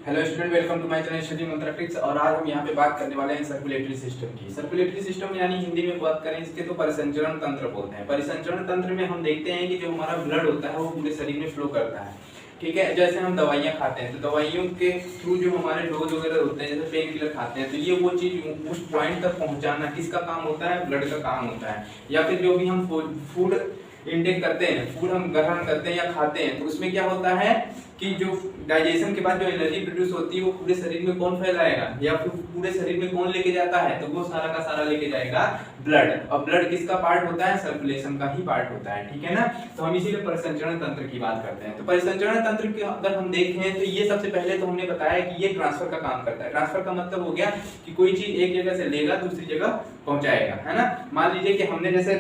Hello student, welcome to my channel study mantra tricks. और आज हम यहाँ पे बात करने वाले हैं सर्कुलेटरी सिस्टम की। सर्कुलेटरी सिस्टम यानी हिंदी में बात करें इसके तो परिसंचरण तंत्र बोलते हैं। परिसंचरण तंत्र में हम देखते हैं कि जो हमारा ब्लड होता है वो पूरे शरीर में फ्लो करता है। ठीक है, जैसे हम दवाइयाँ खाते हैं तो दवाइयों के थ्रू जो हमारे डोज वगैरह होते हैं, जैसे पेन किलर खाते हैं, तो ये वो चीज उस पॉइंट तक पहुँचाना किसका काम होता है? ब्लड का काम होता है। या फिर जो भी हम फूड इनटेक करते हैं, फूड हम ग्रहण करते हैं या खाते हैं, तो उसमें क्या होता है कि जो डाइजेशन के बाद जो एनर्जी प्रोड्यूस होती है वो पूरे शरीर में कौन फैलाएगा या फिर पूरे शरीर में कौन लेके जाता है? तो वो सारा का सारा लेके जाएगा ब्लड। और ब्लड किसका पार्ट होता है? सर्कुलेशन का ही पार्ट होता है। ठीक है ना। तो हम इसीलिए परिसंचरण तंत्र की बात करते हैं। तो परिसंचरण तंत्र के अगर हम देखें तो ये सबसे पहले तो हमने बताया कि ये ट्रांसफर का काम करता है। ट्रांसफर का मतलब हो गया कि कोई चीज एक जगह से लेगा दूसरी जगह पहुंचाएगा, है ना। मान लीजिए कि हमने जैसे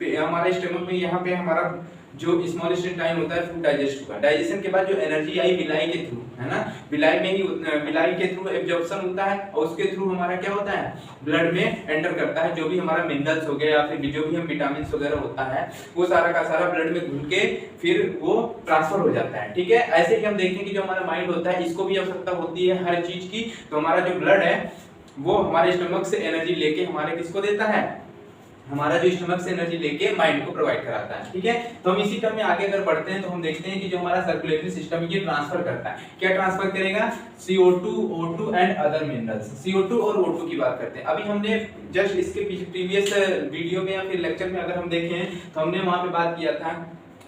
हमारे स्टमक में यहाँ पे हमारा जो स्मॉल इंटेस्टाइन होता है फूड डाइजेस्ट हुआ, डाइजेशन के बाद जो एनर्जी आई बिलाई के थ्रू, है ना, बिलाई में ही बिलाई के थ्रू एब्जॉर्प्शन होता है और उसके थ्रू हमारा क्या होता है? ब्लड में एंटर करता है। जो भी हमारा मिनरल्स हो गया या फिर जो भी हम विटामिन वगैरह होता है वो सारा का सारा ब्लड में घुल के फिर वो ट्रांसफर हो जाता है। ठीक है, ऐसे ही हम देखें कि जो हमारा माइंड होता है इसको भी आवश्यकता होती है हर चीज की। तो हमारा जो ब्लड है वो हमारे स्टमक से एनर्जी लेके हमारे किसको देता है? हमारा जो स्टमक से एनर्जी लेके माइंड को प्रोवाइड कराता है। ठीक है, तो हम इसी टर्म में आगे अगर बढ़ते हैं तो हम देखते हैं कि जो हमारा सर्कुलेटरी सिस्टम ये ट्रांसफर करता है। क्या ट्रांसफर करेगा? CO2, O2 and other minerals. CO2 और O2 की बात करते हैं। अभी हमने जस्ट इसके प्रीवियस वीडियो में या फिर लेक्चर में अगर हम देखें तो हमने वहां पे बात किया था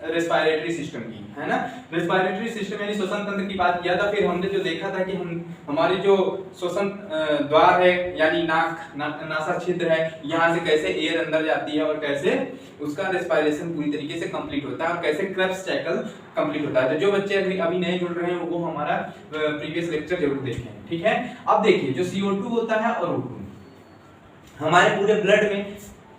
रेस्पिरेटरी सिस्टम की, है ना। रेस्पिरेटरी सिस्टम यानी श्वसन तंत्र की बात किया था। फिर हमने जो देखा था कि हमारी जो श्वसन द्वार है यानी नासा छिद्र है, यहाँ से कैसे एयर अंदर जाती है और कैसे उसका रेस्पिरेशन पूरी तरीके से कंप्लीट होता है और कैसे क्रेब्स साइकिल कंप्लीट होता है। तो जो बच्चे अभी नए जुड़ रहे हैं वो हमारा प्रीवियस लेक्चर जरूर देखें। ठीक है, अब देखिए जो CO2 होता है और O2 हमारे पूरे ब्लड में,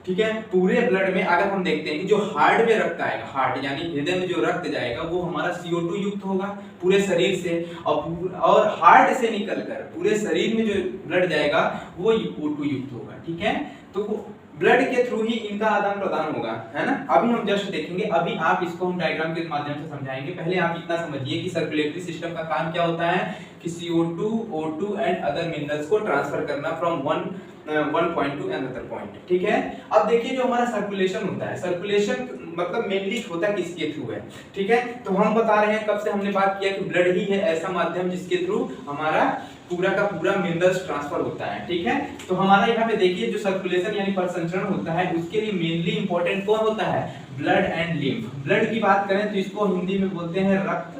ठीक है, पूरे ब्लड में अगर हम देखते हैं कि जो हार्ट में रक्त आएगा, हार्ट यानी हृदय में जो रक्त जाएगा वो हमारा CO2 युक्त होगा पूरे शरीर से, और हार्ट से निकलकर पूरे शरीर में जो ब्लड जाएगा वो O2 युक्त होगा। ठीक है, तो वो ब्लड के थ्रू ही इनका आदान प्रदान होगा, है ना। अभी हम जस्ट देखेंगे, अभी आप इसको हम डायग्राम के माध्यम से समझाएंगे। पहले आप इतना समझिए कि सर्कुलेटरी सिस्टम का काम क्या होता है कि CO2, O2 and other minerals को ट्रांसफर करना from one point two another point. ठीक है, अब देखिए जो हमारा सर्कुलेशन होता है, सर्कुलेशन मतलब मेनली होता है किसके थ्रू है? ठीक है, तो हम बता रहे हैं, कब से हमने बात किया कि ब्लड ही है ऐसा माध्यम जिसके थ्रू हमारा पूरा का पूरा मिनरल्स ट्रांसफर होता है। ठीक है, तो हमारा यहाँ पे देखिए जो सर्कुलेशन यानी परिसंचरण होता है उसके लिए मेनली इंपॉर्टेंट कौन होता है? Blood and lymph. ब्लड की बात करें तो इसको हिंदी में बोलते हैं रक्त,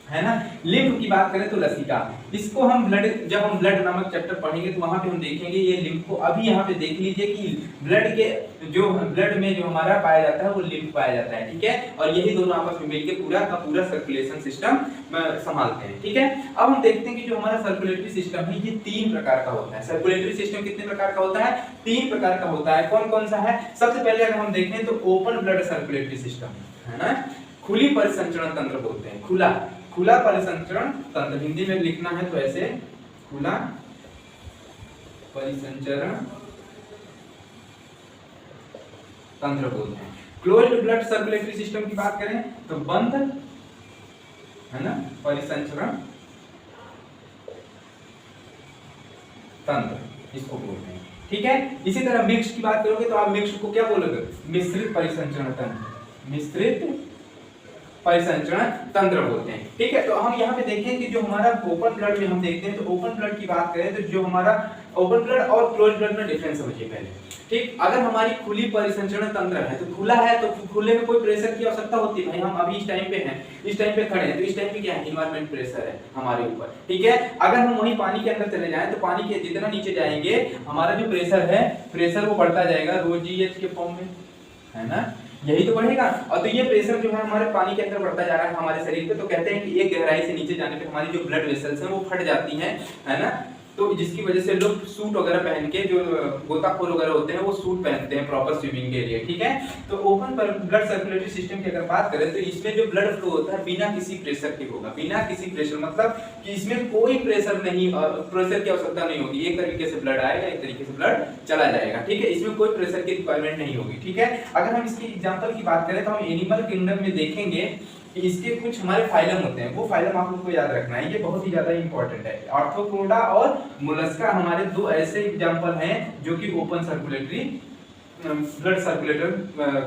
है ना। लिम्फ की बात करें तो लसिका। इसको हम ब्लड, जब हम ब्लड नामक चैप्टर पढ़ेंगे तो वहां पे हम देखेंगे ये लिम्फ को। अभी यहाँ पे देख लीजिए कि ब्लड के जो ब्लड में जो हमारा पाया जाता है वो लिम्फ पाया जाता है। ठीक है, और यही दोनों आपस में मिलकर पूरा का पूरा सर्कुलेशन सिस्टम संभालते हैं। ठीक है, अब हम देखते हैं कि जो हमारा सर्कुलेटरी सिस्टम है ये 3 प्रकार का होता है। सर्कुलेटरी सिस्टम कितने प्रकार का होता है? 3 प्रकार का होता है। कौन कौन सा है? सबसे पहले अगर हम देखें तो ओपन ब्लड सर्कुलेटरी सिस्टम, है ना, खुली परिसंचरण तंत्र बोलते हैं। खुला परिसंचरण तंत्र, हिंदी में लिखना है तो ऐसे खुला परिसंचरण तंत्र बोलते हैं। क्लोज्ड ब्लड सर्कुलेटरी सिस्टम की बात करें तो बंद, है ना, परिसंचरण तंत्र इसको बोलते हैं। ठीक है, इसी तरह मिक्स्ड की बात करोगे तो आप मिक्स्ड को क्या बोलोगे? मिश्रित परिसंचरण तंत्र, मिश्रित परिसंचरण तंत्र बोलते हैं। ठीक है, तो हम यहाँ पे देखें कि जो हमारा ओपन ब्लड में हम देखते हैं तो ओपन ब्लड की बात करें तो जो हमारा ओपन ब्लड और क्लोज ब्लड में डिफरेंस समझिए पहले। ठीक, अगर हमारी खुली परिसंचरण तंत्र है तो खुला है तो खुले में कोई प्रेशर की आवश्यकता होती है? भाई हम अभी इस टाइम पे हैं, इस टाइम पे खड़े हैं, तो इस टाइम पे क्या है? एनवायरमेंट प्रेशर है हमारे ऊपर। ठीक है, अगर हम वहीं पानी के अंदर चले जाएं तो पानी के जितना नीचे जाएंगे हमारा जो प्रेशर है, प्रेशर वो बढ़ता जाएगा रो GH के फॉर्म में, है ना, यही तो बढ़ेगा। और तो ये प्रेशर जो है हमारे पानी के अंदर बढ़ता जा रहा है हमारे शरीर पे, तो कहते हैं कि एक गहराई से नीचे जाने पे हमारी जो ब्लड वेसल्स हैं वो फट जाती हैं, है ना। तो जिसकी वजह से लोग सूट वगैरह पहन के, जो गोताखोर वगैरह होते हैं वो सूट पहनते हैं प्रॉपर स्विमिंग के लिए। ठीक है, तो ओपन ब्लड सर्कुलेटरी सिस्टम की अगर बात करें तो इसमें जो ब्लड फ्लो होता है बिना किसी प्रेशर के होगा। बिना किसी प्रेशर मतलब कि इसमें कोई प्रेशर नहीं, प्रेशर की आवश्यकता नहीं होगी। एक तरीके से ब्लड आएगा, एक तरीके से ब्लड चला जाएगा। ठीक है, इसमें कोई प्रेशर की रिक्वायरमेंट नहीं होगी। ठीक है, अगर हम इसकी एग्जांपल की बात करें तो हम एनिमल किंगडम में देखेंगे कि इसके कुछ हमारे फाइलम होते हैं, वो फाइलम आप लोग को याद रखना है, ये बहुत ही ज्यादा इंपॉर्टेंट है। आर्थ्रोपोडा और मोलस्का हमारे दो ऐसे एग्जांपल हैं जो कि open circulatory blood circulator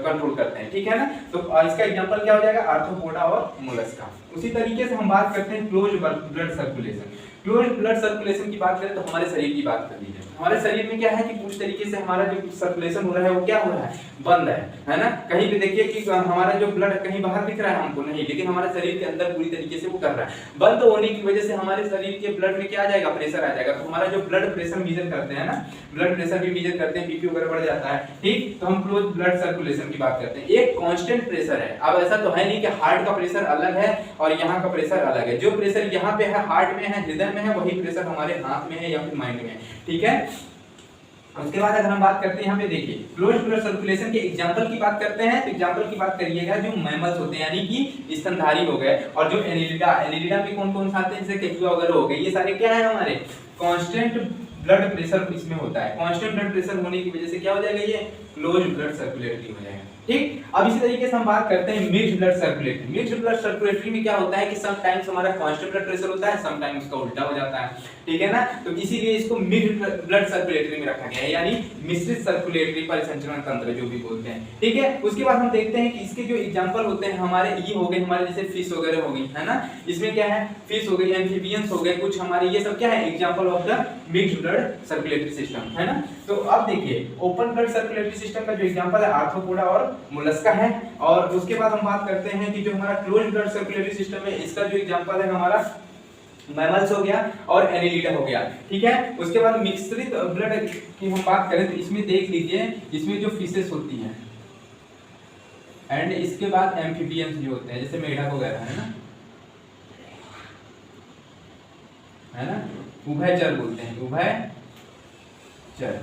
control करते हैं, ठीक है ना। तो इसका एग्जांपल क्या हो जाएगा, आर्थ्रोपोडा और मोलस्का। उसी तरीके से हम बात करते हैं close blood circulation. Close blood circulation की बात करें तो हमारे शरीर की बात कर लीजिए। हमारे शरीर में क्या है कि कुछ तरीके से हमारा जो सर्कुलेशन हो रहा है वो क्या हो रहा है, बंद है ना। कहीं पे देखिए कि हमारा जो ब्लड कहीं बाहर दिख रहा है हमको नहीं, लेकिन हमारे शरीर के अंदर पूरी तरीके से वो कर रहा है। बंद होने की वजह से हमारे शरीर के ब्लड में क्या आ जाएगा, प्रेशर आ जाएगा। तो हमारा जो ब्लड प्रेशर मेजर करते हैं ना, ब्लड प्रेशर भी मेजर करते हैं, बीपी वगैरह बढ़ जाता है, ठीक। तो हम क्लोज ब्लड सर्कुलेशन की बात करते हैं। एक कांस्टेंट प्रेशर है। अब ऐसा तो है नहीं कि हार्ट का प्रेशर अलग है और यहाँ का प्रेशर अलग है। जो प्रेशर यहाँ पे है, हार्ट में है, हृदय में है, वही प्रेशर हमारे हाथ में है या फिर माइंड में है, ठीक है। उसके बाद अगर हम बात करते हैं, यहाँ पे देखिए क्लोज ब्लड सर्कुलेशन के एग्जांपल की बात करते हैं, तो एग्जांपल की बात करिएगा जो मैमल्स होते हैं यानी कि स्तनधारी हो गए, और जो एनिलिडा, एनिलिडा में कौन कौन से आते हैं, जैसे केचुआ वगैरह हो गए, ये सारे क्या है हमारे कांस्टेंट ब्लड प्रेशर इसमें होता है। कांस्टेंट ब्लड प्रेशर होने की वजह से क्या हो जाएगा, ये क्लोज ब्लड सर्कुलेटरी हो जाएगा, ठीक। अब इसी तरीके से हम बात करते हैं mixed blood circulatory. Mixed blood circulatory में क्या होता है कि सम टाइम्स हमारा कांस्टेंट ब्लड प्रेशर होता है, सम टाइम्स उसका उल्टा हो जाता है, ठीक है ना। तो इसीलिए इसको मिक्स्ड ब्लड सर्कुलेटरी में रखा गया है, यानी मिश्रित सर्कुलेटरी परिसंचरण तंत्र जो भी बोलते हैं, ठीक है। उसके बाद हम देखते हैं कि इसके जो एग्जांपल होते हैं हमारे, ये हो गए हमारे जैसे फिश वगैरह हो गई, है ना। इसमें क्या है, फिश हो गई, एम्फीबियंस हो गए कुछ हमारे, ये सब क्या है, example of the mixed blood circulatory system, है ना। तो अब देखिए ओपन ब्लड सर्कुलेटरी सिस्टम का जो एग्जांपल है आर्थ्रोपोडा और मोलस्का है। और उसके बाद हम बात करते हैं कि जो हमारा क्लोज ब्लड सर्कुलेटरी सिस्टम है, इसका जो एग्जांपल है हमारा मैमल्स हो गया और एनिलिडा हो गया, ठीक है। उसके बाद मिश्रित ब्लड की हम बात करें तो इसमें देख लीजिए, इसमें जो फिशेस होती हैं एंड इसके बाद एम्फीबियंस जो होते हैं जैसे मेढक वगैरह, है ना, उभयचर बोलते हैं, उभयचर,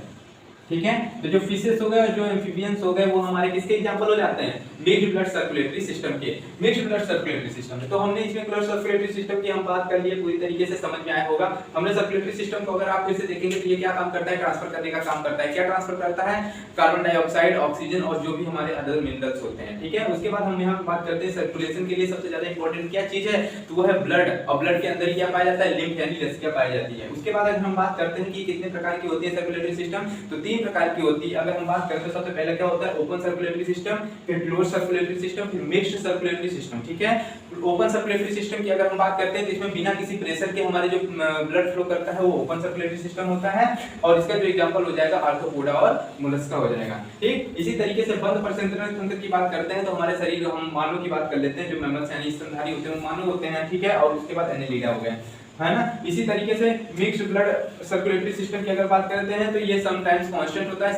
ठीक है। तो जो फिशेस हो गए और जो एम्फीबियंस हो गए वो हमारे किसके एग्जांपल हो जाते हैं, मिक्स्ड ब्लड सर्कुलेटरी सिस्टम के। मिक्स्ड ब्लड सर्कुलेटरी सिस्टम तो हमने इसमें ब्लड सर्कुलेटरी सिस्टम की हम बात कर लिए, पूरी तरीके से समझ में आया होगा। हमने सर्कुलेटरी सिस्टम को अगर आप फिर से देखेंगे तो ये क्या काम करता है, ट्रांसफर करने का काम करता है। क्या ट्रांसफर करता है, कार्बन डाइऑक्साइड, ऑक्सीजन और जो भी हमारे अदर मिनरल्स होते हैं, ठीक है। उसके बाद हम यहाँ पे बात करते हैं सर्कुलेशन के लिए सबसे ज्यादा इंपॉर्टेंट क्या चीज है, तो वो है ब्लड। और ब्लड के अंदर क्या पाया जाता है, लिम्फ यानी रस्सियां पाई जाती है। उसके बाद अगर हम बात करते हैं कि कितने प्रकार की होती है सर्कुलेटरी सिस्टम, तो 3 प्रकार की होती है। अगर हम बात करें तो सबसे पहले क्या होता है, ओपन सर्कुलेटरी सिस्टम, फिर क्लोज सर्कुलेटरी सिस्टम, फिर मिक्स्ड सर्कुलेटरी सिस्टम, ठीक है। ओपन सर्कुलेटरी सिस्टम की अगर हम बात करते हैं तो इसमें बिना किसी प्रेशर के हमारे जो ब्लड फ्लो करता है वो ओपन सर्कुलेटरी सिस्टम होता है, और इसका जो एग्जांपल हो जाएगा आर्थ्रोपोडा और मोलस्का हो जाएगा, ठीक। इसी तरीके से बंद परिसंचरण तंत्र की बात करते हैं तो हमारे शरीर, हम मानव की बात कर लेते हैं, जो मैमल्स यानी स्तनधारी होते हैं वो मानव होते हैं, ठीक है। और उसके बाद एनिलिडा हो गए, है ना। इसी तरीके से मिक्स्ड ब्लड सर्कुलेटरी सिस्टम की अगर बात करते हैं तो ये समटाइम्स कांस्टेंट होता है,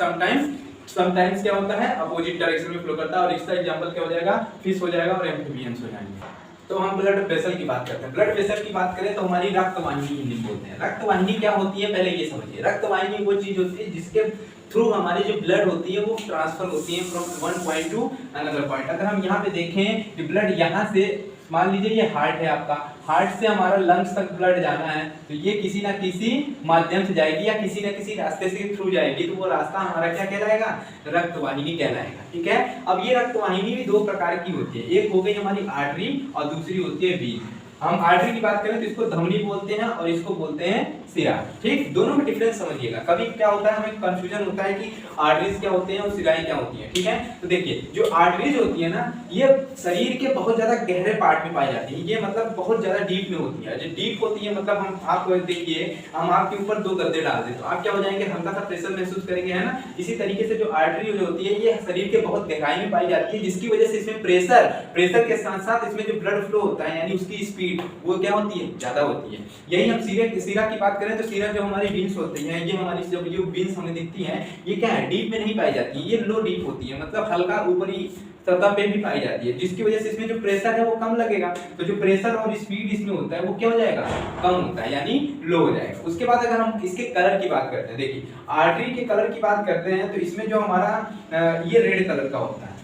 समटाइम्स क्या होता है, अपोजिट डायरेक्शन में फ्लो करता है। और इसका एग्जांपल क्या हो जाएगा, फिश हो जाएगा और एम्फीबियंस हो जाएंगे। तो हम ब्लड वेसल की बात करते हैं। ब्लड वेसल की बात करें तो हमारी रक्त वाहिनी हिंदी बोलते हैं। रक्त वाहिनी क्या होती है, पहले ये समझिए। रक्त वाहिनी वो चीज होती है जिसके थ्रू हमारी जो ब्लड होती है वो ट्रांसफर होती है from one point two another point. अगर हम यहाँ पे देखें कि ब्लड यहाँ से, मान लीजिए ये हार्ट है आपका, हार्ट से हमारा लंग्स तक ब्लड जाना है तो ये किसी ना किसी माध्यम से जाएगी या किसी ना किसी रास्ते से थ्रू जाएगी, तो वो रास्ता हमारा क्या कहलाएगा, रक्त वाहिनी कहलाएगा, ठीक है। अब ये रक्त वाहिनी भी 2 प्रकार की होती है, एक हो गई हमारी आर्टरी और दूसरी होती है वीन। हम आर्टरी की बात करें तो इसको धमनी बोलते हैं और इसको बोलते हैं सिरा, ठीक। दोनों में डिफरेंस समझिएगा। कभी क्या होता है, हमें कंफ्यूजन होता है कि आर्टरीज क्या होते हैं और सिराएं क्या होती हैं, ठीक है। तो देखिए जो आर्टरीज होती है ना, ये शरीर के बहुत ज्यादा गहरे पार्ट में पाई जाती है। ये मतलब बहुत ज्यादा डीप में होती है। जो डीप होती है मतलब हम, आप देखिए, हम आपके ऊपर 2 गद्दे डाल दें तो आप क्या हो जाएंगे, हल्का सा प्रेशर महसूस करेंगे, है ना। इसी तरीके से जो आर्टरी जो होती है ये शरीर के बहुत गहराई में पाई जाती है, जिसकी वजह से इसमें प्रेशर के साथ साथ इसमें जो ब्लड फ्लो होता है यानी उसकी स्पीड वो क्या होती है, ज्यादा होती है। यही हम सिरा की बात करें तो सिरा जो हमारी बीन्स होती हैं, ये हमारी जो बीन्स हमें दिखती हैं, ये क्या है, डीप में नहीं पाई जाती, ये लो डीप होती है, मतलब हल्का ऊपरी सतह पे भी पाई जाती है, जिसकी वजह से इसमें जो प्रेशर है वो कम लगेगा। तो जो प्रेशर और स्पीड इसमें होता है वो क्या हो जाएगा, कम होता है, यानी लो हो जाएगा। उसके बाद अगर हम इसके कलर की बात करते हैं, देखिए आर्टरी के कलर की बात करते हैं तो इसमें जो हमारा ये रेड कलर का होता है,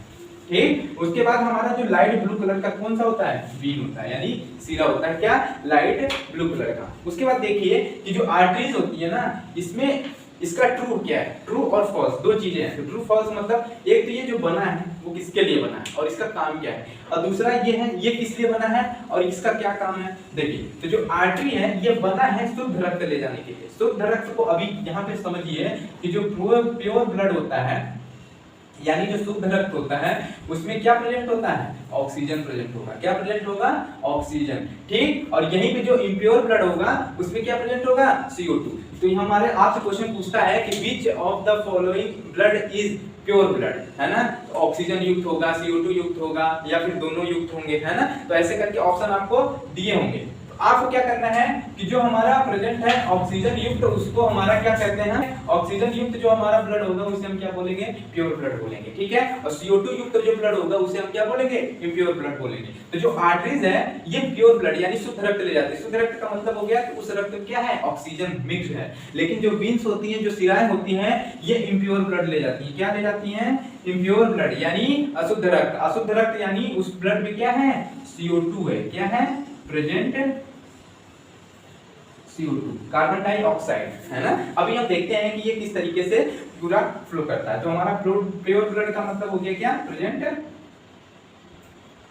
ठीक। उसके बाद हमारा जो लाइट ब्लू कलर का कौन सा होता है, वीन होता है, यानी सिरा होता है, क्या, लाइट ब्लू कलर का। उसके बाद देखिए कि जो आर्टरीज होती है ना, इसमें इसका ट्रू क्या है, ट्रू और फॉल्स 2 चीजें हैं। तो ट्रू फॉल्स मतलब एक तो ये जो बना है वो किसके लिए बना है और इसका काम क्या है, और दूसरा ये है ये किस लिए बना है और इसका क्या काम है। देखिए तो जो आर्टरी है ये बना है शुद्ध रक्त ले जाने के लिए। शुद्ध रक्त को अभी यहाँ पे समझिए कि जो प्योर ब्लड होता है यानी जो शुद्ध रक्त होता है उसमें क्या प्रेजेंट होता है, ऑक्सीजन प्रेजेंट होगा। क्या प्रेजेंट होगा, ऑक्सीजन, ठीक। और यहीं पे जो इम्प्योर ब्लड होगा उसमें क्या प्रेजेंट होगा, CO2। तो ये हमारे आपसे क्वेश्चन पूछता है कि which of the following blood is pure blood, है ना। तो ऑक्सीजन युक्त होगा, CO2 युक्त होगा या फिर दोनों युक्त होंगे, है ना। तो ऐसे करके ऑप्शन आपको दिए होंगे। आपको क्या करना है कि जो हमारा प्रेजेंट है ऑक्सीजन युक्त उसको हमारा क्या कहते हैं, ऑक्सीजन युक्त जो हमारा ब्लड होगा उसे हम क्या बोलेंगे, प्योर ब्लड बोलेंगे, ठीक है। और CO2 युक्त जो ब्लड होगा उसे हम क्या बोलेंगे, इम्प्योर ब्लड बोलेंगे। तो जो आर्टरीज है ये प्योर ब्लड यानी शुद्ध रक्त ले जाते हैं। शुद्ध रक्त का मतलब हो गया कि उस रक्त में क्या है, ऑक्सीजन मिक्स है। लेकिन जो वेन्स होती हैं, जो शिराएं होती हैं, ये इम्प्योर ब्लड ले जाती हैं। क्या ले जाती हैं, इम्प्योर ब्लड यानी अशुद्ध रक्त। अशुद्ध रक्त यानी उस ब्लड में क्या है, CO2 है। क्या है, प्रेजेंट CO2 कार्बन डाइऑक्साइड, है ना। अभी हम देखते हैं कि ये किस तरीके से पूरा फ्लो करता है। तो हमारा प्योर ब्लड का मतलब हो गया क्या, प्रेजेंट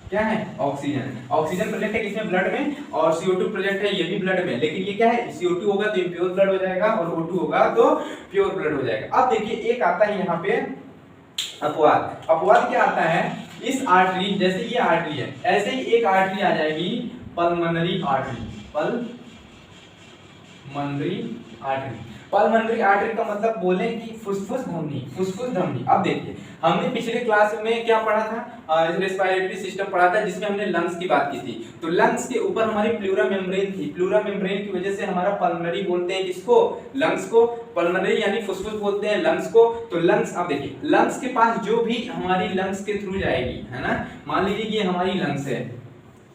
क्या है, ऑक्सीजन। ऑक्सीजन प्रेजेंट है किसमें, ब्लड में, और CO2 प्रेजेंट है ये भी ब्लड में। लेकिन ये क्या है, CO2 होगा तो इम्प्योर ब्लड हो जाएगा और O2 होगा तो प्योर ब्लड हो जाएगा। अब देखिए एक आता है यहाँ पे अपवाद। अपवाद क्या आता है, इस आर्टरी, जैसे ये आर्टरी है ऐसे ही एक आर्टरी आ जाएगी pulmonary artery. Pulmonary artery, pulmonary artery का मतलब बोले कि फुसफुस धमनी, फुसफुस धमनी। अब देखिए हमने पिछले क्लास में क्या पढ़ा था, रेस्पिरेटरी सिस्टम पढ़ा था जिसमें हमने लंग्स की बात की थी। तो लंग्स के ऊपर हमारी प्लूरा मेम्ब्रेन थी। प्लूरा मेम्ब्रेन की वजह से हमारा पल्मोनरी बोलते हैं किसको, लंग्स को। पल्मोनरी यानी फुसफुस बोलते हैं लंग्स को। तो लंग्स, अब देखिए लंग्स के पास जो भी हमारी लंग्स के थ्रू जाएगी, है ना, मान लीजिए ये हमारी लंग्स है,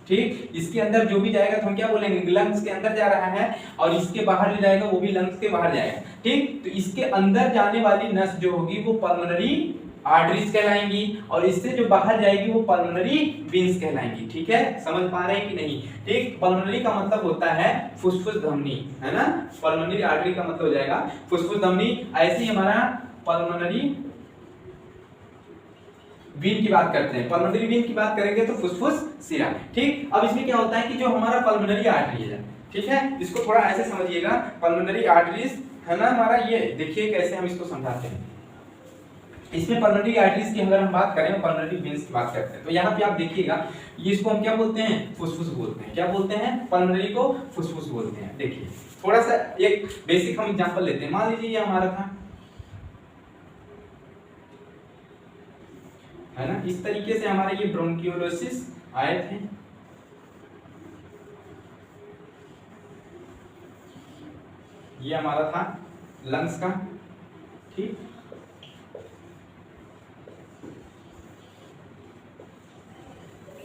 ठीक, इसके अंदर जो भी जाएगा तो हम क्या बोलेंगे, लंग्स के अंदर जा रहा है, और इसके बाहर जो जाएगा वो भी लंग्स के बाहर जाएगा, ठीक। तो इसके अंदर जाने वाली नस जो होगी वो पल्मोनरी आर्टरीज कहलाएंगी, और इससे जो बाहर जाएगी वो पल्मोनरी वेन्स कहलाएंगी, ठीक है। समझ पा रहे हैं कि नहीं, ठीक। पल्मोनरी का मतलब होता है फुसफुस धमनी, है ना। पल्मोनरी आर्टरी का मतलब हो जाएगा फुसफुस धमनी। ऐसे ही हमारा पल्मोनरी वेन की बात करते हैं, पल्मोनरी वेन की बात करेंगे तो फुसफुस शिरा, ठीक। अब इसमें क्या होता है कि जो हमारा पल्मोनरी आर्टरी है, ठीक है, इसको थोड़ा ऐसे समझिएगा, पल्मोनरी आर्टरीज है ना हमारा, ये देखिए कैसे हम इसको समझाते हैं। इसमें पल्मोनरी आर्टरीज की अगर हम बात करें, पल्मोनरी वेन्स की बात करते हैं, तो यहाँ पे आप देखिएगा ये इसको हम क्या बोलते हैं, फुसफुस बोलते हैं। क्या बोलते हैं, पल्मोनरी को फुसफुस बोलते हैं। देखिए थोड़ा सा एक बेसिक हम एग्जांपल लेते हैं। मान लीजिए ये हमारा था, है ना, इस तरीके से हमारे ये ब्रोंकियोलोसिस आए थे। ये हमारा था लंग्स का, ठीक।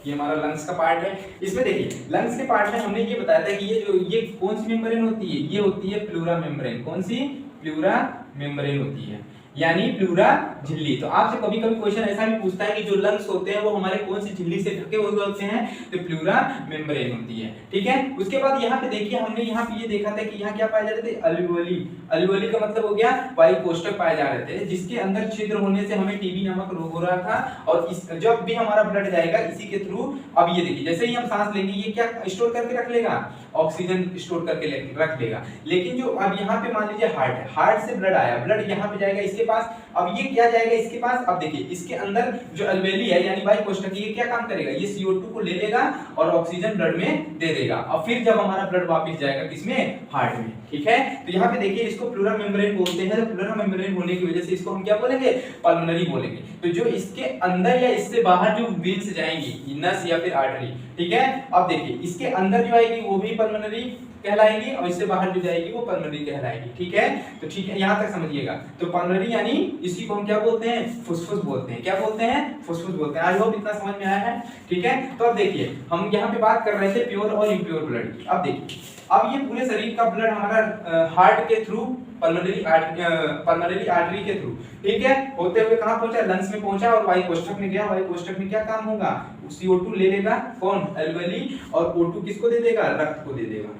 ये हमारा लंग्स का पार्ट है। इसमें देखिए लंग्स के पार्ट में हमने ये बताया था कि ये कौन सी मेम्ब्रेन होती है, ये होती है प्लूरा मेम्ब्रेन। कौन सी, प्लूरा मेम्ब्रेन होती है, यानी प्लूरा झिल्ली। तो आपसे कभी कभी क्वेश्चन ऐसा भी पूछता है कि जो लंग्स होते हैं वो हमारे कौन सी झिल्ली से ढके हुए होते हैं, तो प्लूरा मेम्ब्रेन होती है, ठीक है। उसके बाद यहाँ पे देखिए हमने यहाँ पे ये देखा था कि यहाँ क्या पाए जा रहे थे, अलवेओली। अलवेओली का मतलब हो गया वायु कोष्ठक पाए जा रहे थे, जिसके अंदर छिद्र होने से हमें टीबी नामक रोग हो रहा था। और इस जब भी हमारा ब्लड जाएगा इसी के थ्रू, अब ये देखिए जैसे ही हम सांस लेंगे ये क्या स्टोर करके रख लेगा, ऑक्सीजन स्टोर करके रख लेगा। लेकिन जो अब यहाँ पे मान लीजिए हार्ट है, हार्ट से ब्लड आया, ब्लड यहाँ पे जाएगा इसके पास, अब ये क्या जाएगा इसके पास, अब देखिए इसके अंदर जो अलवेली है यानी वायु कोष्ठक, ये क्या काम करेगा, ये CO2 को ले लेगा और ऑक्सीजन ब्लड में दे देगा, और फिर जब हमारा ब्लड वापस जाएगा किसमें, हार्ट में, ठीक है। तो यहाँ पे देखिए इसको प्लूरा मेम्ब्रेन बोलते हैं। तो प्लूरा मेम्ब्रेन होने की वजह से इसको हम क्या बोलेंगे, पल्मोनरी बोलेंगे। तो जो इसके अंदर या इससे बाहर जो वेन्स जाएंगी, नस या फिर आर्टरी, ठीक है। अब देखिए इसके अंदर जो आएगी वो भी पल्मोनरी कहलाएगी, और इससे बाहर जो जाएगी वो पल्मोनरी कहलाएगी, ठीक है। तो ठीक है, यहाँ तक समझिएगा। तो पल्मोनरी यानी इसी को हम क्या बोलते हैं, फुसफुस बोलते हैं। क्या बोलते हैं, फुसफुस बोलते हैं। आई होप इतना समझ में आया है, ठीक है। तो अब देखिए हम यहाँ पे बात कर रहे थे प्योर और इम्प्योर ब्लड की। अब देखिए अब ये पूरे शरीर का ब्लड हमारा हार्ट के थ्रू, पल्मोनरी आर्टरी के थ्रू, ठीक है, होते हुए कहाँ पहुंचा, लंग्स में पहुंचा और वायु कोष्ठक में गया। वायु कोष्ठक में क्या काम होगा, CO2 ले लेगा कौन, अलवेली, और O2 किसको दे देगा, रक्त को दे देगा,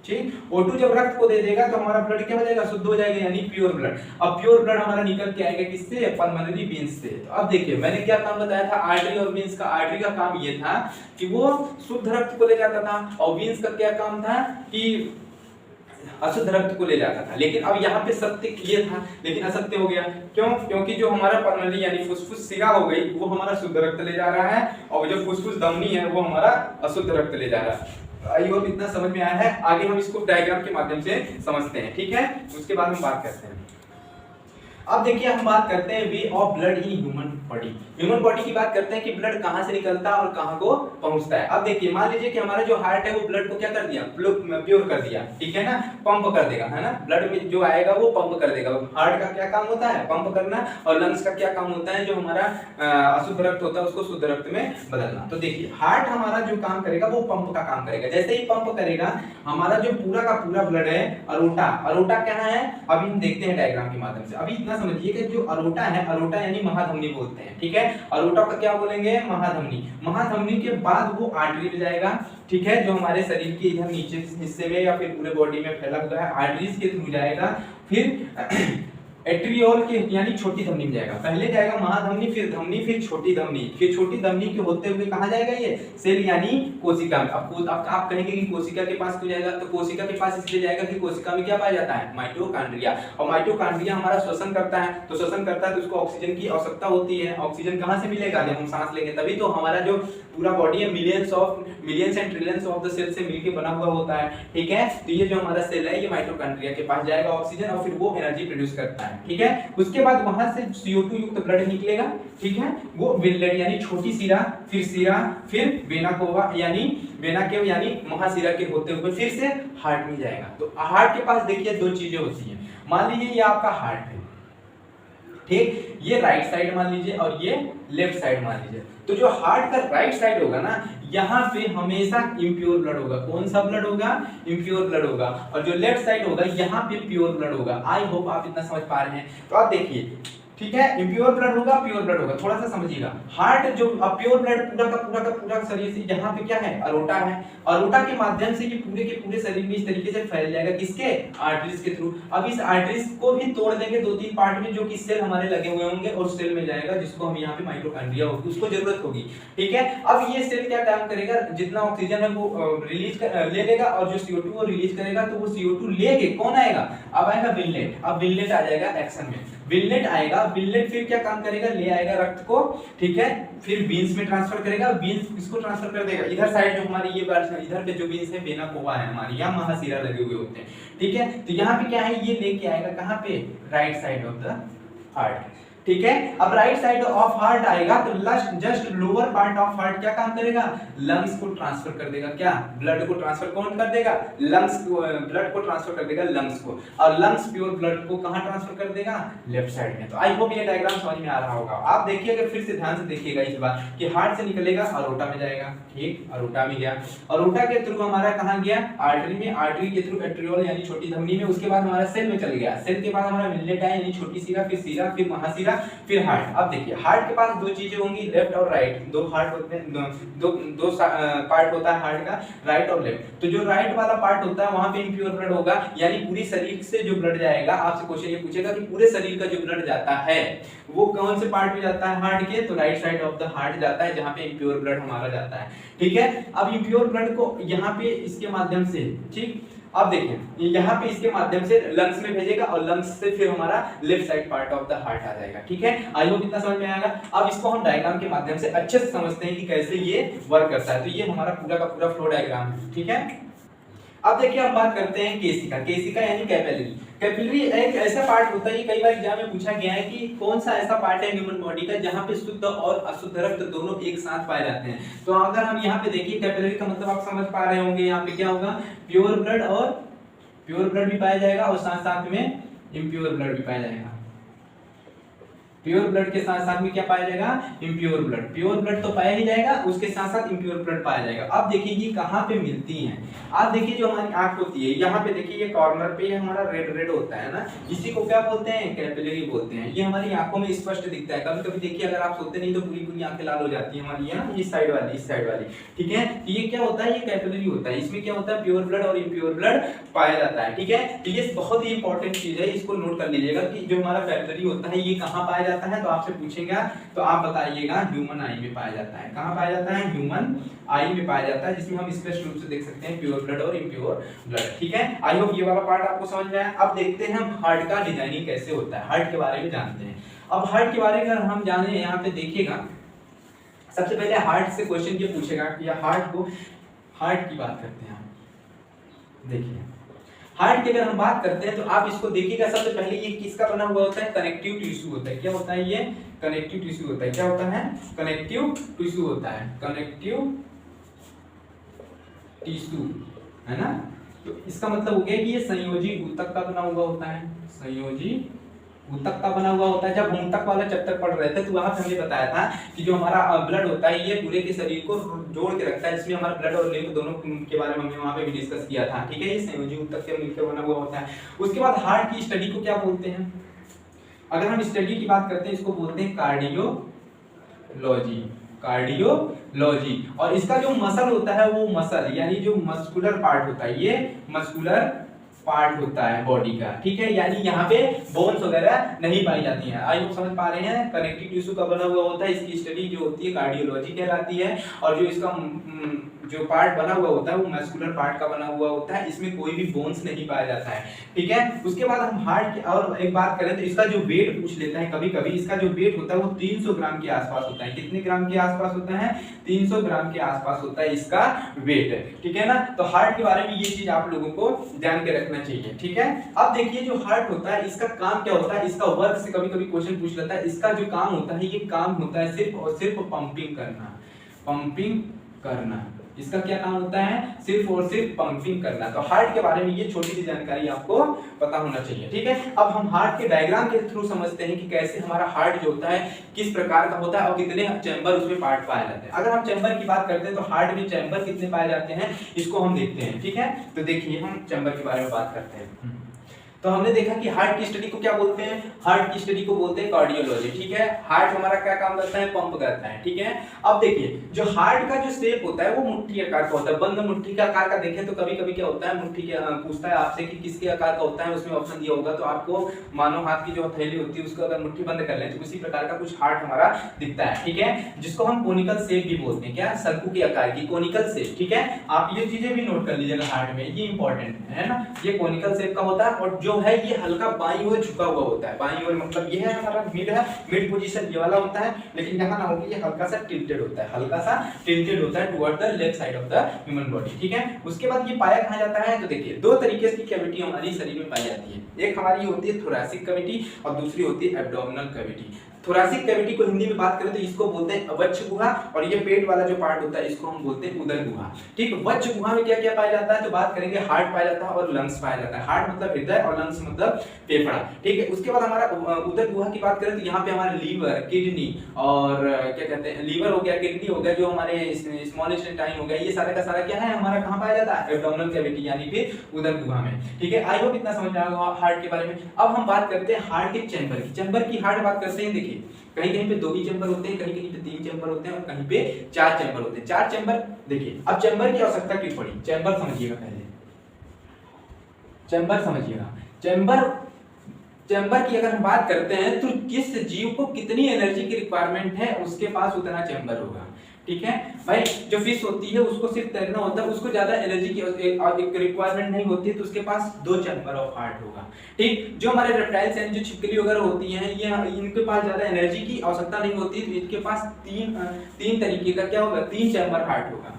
ठीक। O2 जब रक्त को दे देगा तो हमारा ब्लड क्या हो जाएगा, शुद्ध हो जाएगा, यानी प्योर ब्लड। अब प्योर ब्लड हमारा निकल के आएगा किससे, पल्मोनरी वेन्स से। तो अब देखिए मैंने क्या काम बताया था आर्टरी और वेन्स का। आर्टरी का काम ये था कि वो शुद्ध रक्त को ले जाता था, और वेन्स का क्या काम था कि अशुद्ध रक्त को ले जाता था। लेकिन अब यहाँ पे सत्य ये था, लेकिन असत्य हो गया। क्यों? क्योंकि जो हमारा पल्मोनरी यानी फुसफुस सिरा हो गई, वो हमारा शुद्ध रक्त ले जा रहा है, और जो फुसफुस धमनी है वो हमारा अशुद्ध रक्त ले जा रहा है। आई होप इतना समझ में आया है। आगे हम इसको डायग्राम के माध्यम से समझते हैं, ठीक है, उसके बाद हम बात करते हैं। अब देखिए हम बात करते हैं way of blood in human body. Human body की बात करते हैं कि ब्लड कहां से निकलता है और कहां को पहुंचता है। अब देखिए मान लीजिए कि हमारा जो हार्ट है वो ब्लड को क्या कर दिया, प्योर कर दिया, ठीक है ना, पंप कर देगा, है ना, ब्लड में जो आएगा वो पंप कर देगा। हार्ट का क्या काम होता है, पंप करना, और लंग्स का क्या काम होता है, जो हमारा अशुद्ध रक्त होता है उसको शुद्ध रक्त में बदलना। तो देखिए हार्ट हमारा जो काम करेगा वो पंप का काम करेगा। जैसे ही पंप करेगा हमारा जो पूरा का पूरा ब्लड है, अरोटा क्या है, अभी हम देखते हैं डायग्राम के माध्यम से। अभी इतना समझिए कि जो अरोटा है, अरोटा यानी महाधमनी बोलते हैं, ठीक है, अरोटा का क्या बोलेंगे, महाधमनी। महाधमनी के बाद वो आर्टरी में जाएगा, ठीक है, जो हमारे शरीर के इधर नीचे हिस्से में या फिर पूरे बॉडी में फैला हुआ है, आर्टरीज के थ्रू जाएगा, फिर एट्रियोल के यानी छोटी धमनी में जाएगा। पहले जाएगा महाधमनी, फिर धमनी, फिर छोटी धमनी, फिर छोटी धमनी के होते हुए कहां जाएगा, ये सेल यानी कोशिका में। अब आप कहेंगे कि कोशिका के पास क्यों जाएगा, तो कोशिका के पास इसलिए जाएगा कि कोशिका में क्या पाया जाता है, माइटोकॉन्ड्रिया, और माइटोकॉन्ड्रिया हमारा श्वसन करता है। तो श्वसन करता है तो उसको ऑक्सीजन की आवश्यकता होती है। ऑक्सीजन कहां से मिलेगा, जब हम सांस लेंगे तभी। तो हमारा जो पूरा बॉडी है millions and trillions of the cell से मिलकर बना हुआ होता है, ठीक है। तो ये जो हमारा सेल है ये माइटोकॉन्ड्रिया के पास जाएगा ऑक्सीजन, और फिर वो एनर्जी प्रोड्यूस करता है, ठीक है। उसके बाद वहां से CO2 युक्त ब्लड निकलेगा, ठीक है, वो विनलेट यानी छोटी सिरा, फिर वेना कोवा यानी वेना केव यानी महाशिरा के होते हुए फिर से हार्ट में जाएगा। तो हार्ट के पास देखिए दो चीजें होती हैं। मान लीजिए ये आपका हार्ट है, ठीक, ये राइट साइड मान लीजिए और ये लेफ्ट साइड मान लीजिए। तो जो हार्ट का राइट साइड होगा ना, यहाँ पे हमेशा इम्प्योर ब्लड होगा। कौन सा ब्लड होगा, इम्प्योर ब्लड होगा। और जो लेफ्ट साइड होगा यहाँ पे प्योर ब्लड होगा। आई होप आप इतना समझ पा रहे हैं। तो आप देखिए, ठीक है, इम्प्योर ब्लड होगा, प्योर ब्लड होगा। थोड़ा सा समझिएगा, हार्ट जो प्योर ब्लड पूरा शरीर से, यहाँ पे क्या है, अरोटा है। अरोटा के माध्यम से ये पूरे के पूरे शरीर में इस तरीके से फैल जाएगा, किसके, आर्टरीज के थ्रू। अब इस आर्टरीज को भी तोड़ देंगे 2-3 पार्ट में, जो कि सेल हमारे लगे हुए होंगे, और सेल में जाएगा जिसको हम यहाँ पे माइटोकॉन्ड्रिया होगी, उसको जरूरत होगी, ठीक है। अब ये सेल क्या काम करेगा, जितना ऑक्सीजन है वो ले लेगा, और जो CO2 वो रिलीज करेगा। तो वो CO2 लेके कौन आएगा, अब आएगा विनलेट। अब विनलेट आ जाएगा एक्शन में, विनलेट आएगा। विनलेट फिर क्या काम करेगा, ले आएगा रक्त को, ठीक है, फिर वीन्स में ट्रांसफर करेगा। वीन्स इसको ट्रांसफर कर देगा इधर साइड, जो हमारी ये इधर पे जो वीन्स है, वेना कोवा है हमारी, यहाँ महाशिरा लगे हुए होते हैं, ठीक है। तो यहाँ पे क्या है, ये लेके आएगा कहाँ पे, right side of the heart, ठीक है। अब राइट साइड ऑफ हार्ट आएगा तो just lower part of heart क्या काम करेगा, लंग्स को ट्रांसफर कर देगा। क्या, ब्लड को ट्रांसफर कौन कर देगा, लंग्स को, ब्लड को ट्रांसफर कर देगा लंग्स को। और लंग्स प्योर ब्लड को कहां ट्रांसफर कर देगा, लेफ्ट साइड में। तो आई होप ये डायग्राम समझ में आ रहा होगा। आप देखिएगा, फिर से ध्यान से देखिएगा इस बार कि हार्ट से निकलेगा, अरोटा में जाएगा, ठीक, अरोटा में गया, अरोटा के थ्रू हमारा कहां गया, आर्टरी में, आर्टरी के थ्रू एट्रियोल यानी छोटी धमनी में, उसके बाद हमारा सेल में चल गया, सेल के बाद हमारा विनलेट आया यानी छोटी सिरा, फिर महाशिरा, फिर हार्ट। अब देखिए हार्ट के पास दो चीजें होंगी, लेफ्ट और राइट, दो हार्ट होते हैं, दो पार्ट होता है हार्ट का, राइट और लेफ्ट। तो जो राइट वाला पार्ट होता है वहां पे इम्प्योर ब्लड होगा, यानी पूरी शरीर से जो ब्लड जाएगा, आपसे क्वेश्चन ये पूछेगा कि पूरे शरीर का जो ब्लड जाता है वो कौन से पार्ट में जाता है, हार्ट के, तो right side of the heart जाता है, जहां पे इम्प्योर ब्लड हमारा जाता है, ठीक है। अब इम्प्योर ब्लड को यहाँ पे इसके माध्यम से, ठीक, अब देखिए यहाँ पे इसके माध्यम से लंग्स में भेजेगा, और लंग्स से फिर हमारा left side part of the heart आ जाएगा, ठीक है। आई होप इतना समझ में आएगा। अब इसको हम डायग्राम के माध्यम से अच्छे से समझते हैं कि कैसे ये वर्क करता है। तो ये हमारा पूरा का पूरा फ्लो डायग्राम है, ठीक है। अब देखिए हम बात करते हैं केशिका। केशिका यानी कैपिलरी। कैपिलरी एक ऐसा पार्ट होता है, कई बार एग्जाम में पूछा गया है कि कौन सा ऐसा पार्ट है ह्यूमन बॉडी का जहां पे शुद्ध और अशुद्ध रक्त दोनों एक साथ पाए जाते हैं। तो अगर हम यहाँ पे देखिए, कैपिलरी का मतलब आप समझ पा रहे होंगे, यहाँ पे क्या होगा, प्योर ब्लड और प्योर ब्लड भी पाया जाएगा, और साथ साथ में इम्प्योर ब्लड भी पाया जाएगा। प्योर ब्लड के साथ साथ में क्या पाया जाएगा, इम्प्योर ब्लड। प्योर ब्लड तो पाया ही जाएगा, उसके साथ साथ इम्प्योर ब्लड पाया जाएगा। अब देखिए ये कहाँ पे मिलती हैं, आप देखिए जो हमारी आंख होती है यहाँ पे देखिए ये कॉर्नर पे हमारा रेड रेड होता है ना, इसी को क्या बोलते हैं, कैपिलरी बोलते हैं। ये हमारी आंखों में स्पष्ट दिखता है। कभी कभी देखिए अगर आप सोते नहीं तो पूरी पूरी आंखें लाल हो जाती है हमारी, है ना, इस साइड वाली, ठीक है। ये क्या होता है, ये कैपिलरी होता है। इसमें क्या होता है, प्योर ब्लड और इम्प्योर ब्लड पाया जाता है, ठीक है। तो ये बहुत ही इंपॉर्टेंट चीज है, इसको नोट कर लीजिएगा कि जो हमारा कैपिलरी होता है ये कहाँ पाया जाता है। तो आपसे पूछेगा तो आप बताइएगा ह्यूमन आई में पाया जाता है। कहाँ पाया जाता है, ह्यूमन आई में पाया जाता है, जिसमें हम स्पष्ट रूप से देख सकते हैं प्योर ब्लड और इम्प्योर ब्लड, ठीक है। आई होप ये वाला पार्ट आपको समझ में आया। अब देखते हैं हम हार्ट का डिजाइनिंग कैसे होता है, हार्ट के बारे में जानते हैं। अब हार्ट के बारे में अगर हम जाने, यहाँ पे देखिएगा सबसे पहले हार्ट से क्वेश्चन ये पूछेगा कि हार्ट की बात करते हैं। देखिए हार्ट की अगर हम बात करते हैं तो आप इसको देखिएगा, सबसे पहले ये किसका बना हुआ होता है, कनेक्टिव टिश्यू होता है। क्या होता है, ये कनेक्टिव टिश्यू होता है। क्या होता है, कनेक्टिव टिश्यू होता है, कनेक्टिव टिश्यू, है ना। तो इसका मतलब हो गया कि ये संयोजी ऊतक का बना हुआ होता है, संयोजी ऊतक का बना हुआ होता है। जब ऊतक वाला चैप्टर पढ़ रहे थे तो वहां पे हमने बताया था कि जो हमारा ब्लड होता है ये पूरे के शरीर को जोड़ के रखता है, जिसमें हमारा ब्लड और लिम्फ दोनों के बारे में हमने वहां पे भी डिस्कस किया था, ठीक है। ये संयोजी ऊतक से मिलकर बना हुआ होता है। उसके बाद हार्ट की स्टडी को क्या बोलते हैं, अगर हम स्टडी की बात करते हैं इसको बोलते हैं कार्डियोलॉजी, कार्डियोलॉजी। और इसका जो मसल होता है वो मसल यानी जो मस्कुलर पार्ट होता है, ये मस्कुलर पार्ट होता है बॉडी का, ठीक है। यानी यहाँ पे बोन्स वगैरह नहीं पाई जाती हैं। आई होप समझ पा रहे हैं। कनेक्टिव टिश्यू का बना हुआ होता है, इसकी स्टडी जो होती है कार्डियोलॉजी कहलाती है। और जो इसका जो पार्ट बना हुआ होता है वो मस्कुलर पार्ट का बना हुआ होता है, इसमें कोई भी बोन्स नहीं पाया जाता है, ठीक है। उसके बाद हम हार्ट की और एक बात करें तो इसका जो वेट पूछ लेता है कभी कभी, इसका जो वेट होता है वो 300 ग्राम के आसपास होता है। कितने ग्राम के आसपास होता है, 300 ग्राम के आसपास होता है इसका वेट, ठीक है ना। तो हार्ट के बारे में ये चीज आप लोगों को जान के रखना चाहिए, ठीक है। अब देखिए जो हार्ट होता है इसका काम क्या होता है, इसका वर्क से कभी कभी क्वेश्चन पूछ लेता है। इसका जो काम होता है, ये काम होता है सिर्फ और सिर्फ पंपिंग करना, पंपिंग करना। इसका क्या काम होता है, सिर्फ और सिर्फ पंपिंग करना। तो हार्ट के बारे में ये छोटी सी जानकारी आपको पता होना चाहिए, ठीक है। अब हम हार्ट के डायग्राम के थ्रू समझते हैं कि कैसे हमारा हार्ट जो होता है किस प्रकार का होता है और कितने चैम्बर उसमें पार्ट पाए जाते हैं। अगर हम चैम्बर की बात करते हैं तो हार्ट में चैम्बर कितने पाए जाते हैं इसको हम देखते हैं, ठीक है। तो देखिए हम चैम्बर के बारे में बात करते हैं। तो हमने देखा कि हार्ट की स्टडी को क्या बोलते हैं, हार्ट की स्टडी को बोलते हैं कार्डियोलॉजी, ठीक है। हार्ट हमारा क्या काम करता है, पंप करता है, ठीक है। अब देखिए जो हार्ट का जो शेप होता है वो मुट्ठी आकार का होता है, बंद मुट्ठी के आकार का। देखें तो कभी कभी क्या होता है, मुट्ठी के पूछता है आपसे कि किसके आकार का होता है, उसमें ऑप्शन दिया होगा तो आपको मानो हाथ की जो हथेली होती है उसको अगर मुट्ठी बंद कर लें तो उसी प्रकार का कुछ हार्ट हमारा दिखता है, ठीक है, जिसको हम कोनिकल शेप भी बोलते हैं। क्या, शंकु के आकार की कोनिकल शेप, ठीक है। आप ये चीजें भी नोट कर लीजिएगा हार्ट में, ये इंपॉर्टेंट है ना। ये कोनिकल शेप का होता है और जो है ये हल्का बाईं ओर झुका हुआ होता है, बाईं ओर मतलब ये है हमारा मिड है, मिड पोजीशन ये वाला होता है, लेकिन यहाँ ना हो कि ये हल्का सा टिल्टेड होता है, हल्का सा टिल्टेड होता है toward the left side of the human body, ठीक है। उसके बाद ये पाया कहाँ जाता है, तो देखिए दो तरीके की कैविटी हमारी शरीर में पाई जाती है। एक हमारी होती है थोरैसिक कैविटी और दूसरी होती है एब्डोमिनल कैविटी। थोरैसिक कैविटी को हिंदी में बात करें तो इसको बोलते हैं वक्ष गुहा, और ये पेट वाला जो पार्ट होता है इसको हम बोलते हैं उदर गुहा, ठीक। वक्ष गुहा में क्या क्या पाया जाता है, तो बात करेंगे हार्ट पाया जाता है और लंग्स पाया जाता है। हार्ट मतलब हृदय और लंग्स मतलब फेफड़ा, ठीक है। उसके बाद हमारा उदर गुहा की बात करें तो यहाँ पे हमारा लीवर, किडनी और क्या कहते हैं, लीवर हो गया, किडनी हो गया, जो हमारे स्मॉल इंटेस्टाइन हो गया, ये सारा का सारा क्या है हमारा कहाँ पाया जाता है, एब्डोमिनल कैविटी यानी फिर उदर गुहा में, ठीक है। आई होप इतना समझ में आ गया हार्ट के बारे में। अब हम बात करते हैं हार्ट के चैम्बर की। चैम्बर की हार्ट बात करते हैं, देखिए कहीं कहीं पे 2 ही चैम्बर होते हैं, कहीं कहीं पे 3 चैम्बर होते हैं और कहीं पे 4 चैम्बर होते हैं। 4 चैम्बर देखिए। अब चैम्बर की आवश्यकता क्यों पड़ी, चैम्बर समझिएगा पहले, चैम्बर समझिएगा। चैम्बर की अगर हम बात करते हैं तो किस जीव को कितनी एनर्जी की रिक्वायरमेंट है उसके पास उतना चैम्बर होगा, ठीक है भाई। जो फिश होती है उसको सिर्फ तैरना होता है, उसको ज्यादा एनर्जी की एक रिक्वायरमेंट नहीं होती है, तो उसके पास 2 चैम्बर ऑफ हार्ट होगा, ठीक। जो हमारे रेप्टाइल्स हैं, जो छिपकली वगैरह होती हैं, ये इनके पास ज्यादा एनर्जी की आवश्यकता नहीं होती, तो इनके पास तीन तरीके का क्या होगा, 3 चैम्बर हार्ट होगा,